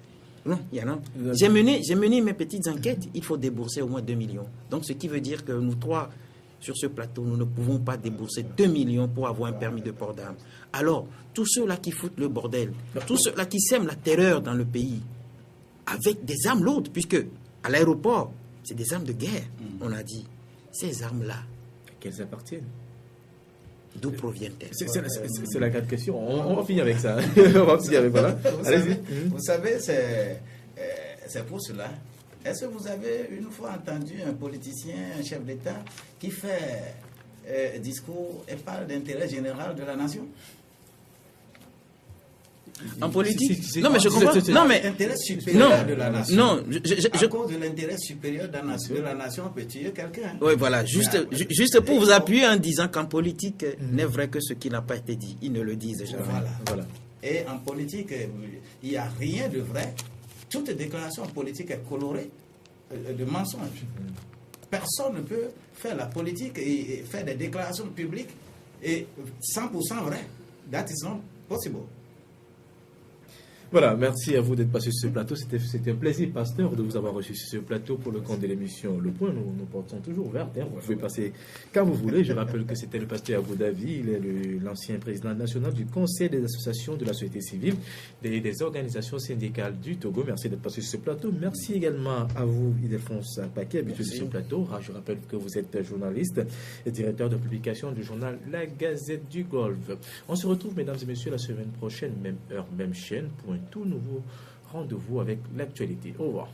Non, il y en a. J'ai mené mes petites enquêtes. Il faut débourser au moins 2 millions. Donc, ce qui veut dire que nous trois, sur ce plateau, nous ne pouvons pas débourser 2 millions pour avoir un permis de port d'armes. Alors, tous ceux-là qui foutent le bordel, tous ceux-là qui sèment la terreur dans le pays, avec des armes lourdes, puisque à l'aéroport, c'est des armes de guerre, on a dit. Ces armes-là, qu'elles appartiennent. D'où proviennent-elles? C'est la grande question. On va finir avec ça. On va finir avec, voilà. Allez-y. Vous savez, c'est pour cela. Est-ce que vous avez une fois entendu un politicien, un chef d'État, qui fait discours et parle d'intérêt général de la nation? En politique? Non, mais je comprends. Non, mais intérêt supérieur de la nation. Non, à cause de l'intérêt supérieur de la nation, on peut tuer quelqu'un. Oui, voilà. Juste pour vous appuyer en disant qu'en politique, n'est vrai que ce qui n'a pas été dit. Ils ne le disent jamais. Voilà. Et en politique, il n'y a rien de vrai. Toute déclaration politique est colorée de mensonges. Personne ne peut faire la politique et faire des déclarations publiques et 100% vrai. That is not possible. Voilà, merci à vous d'être passé sur ce plateau. C'était un plaisir, pasteur, de vous avoir reçu sur ce plateau pour le compte de l'émission Le Point. Nous portons toujours ouvert. Vous pouvez passer quand vous voulez. Je rappelle que c'était le pasteur Abou Davi. Il est l'ancien président national du Conseil des associations de la société civile et des organisations syndicales du Togo. Merci d'être passé sur ce plateau. Merci également à vous, Ildefonse Paquet, habitué sur ce plateau. Je rappelle que vous êtes journaliste et directeur de publication du journal La Gazette du Golfe. On se retrouve, mesdames et messieurs, la semaine prochaine, même heure, même chaîne, pour un tout nouveau rendez-vous avec l'actualité. Au revoir.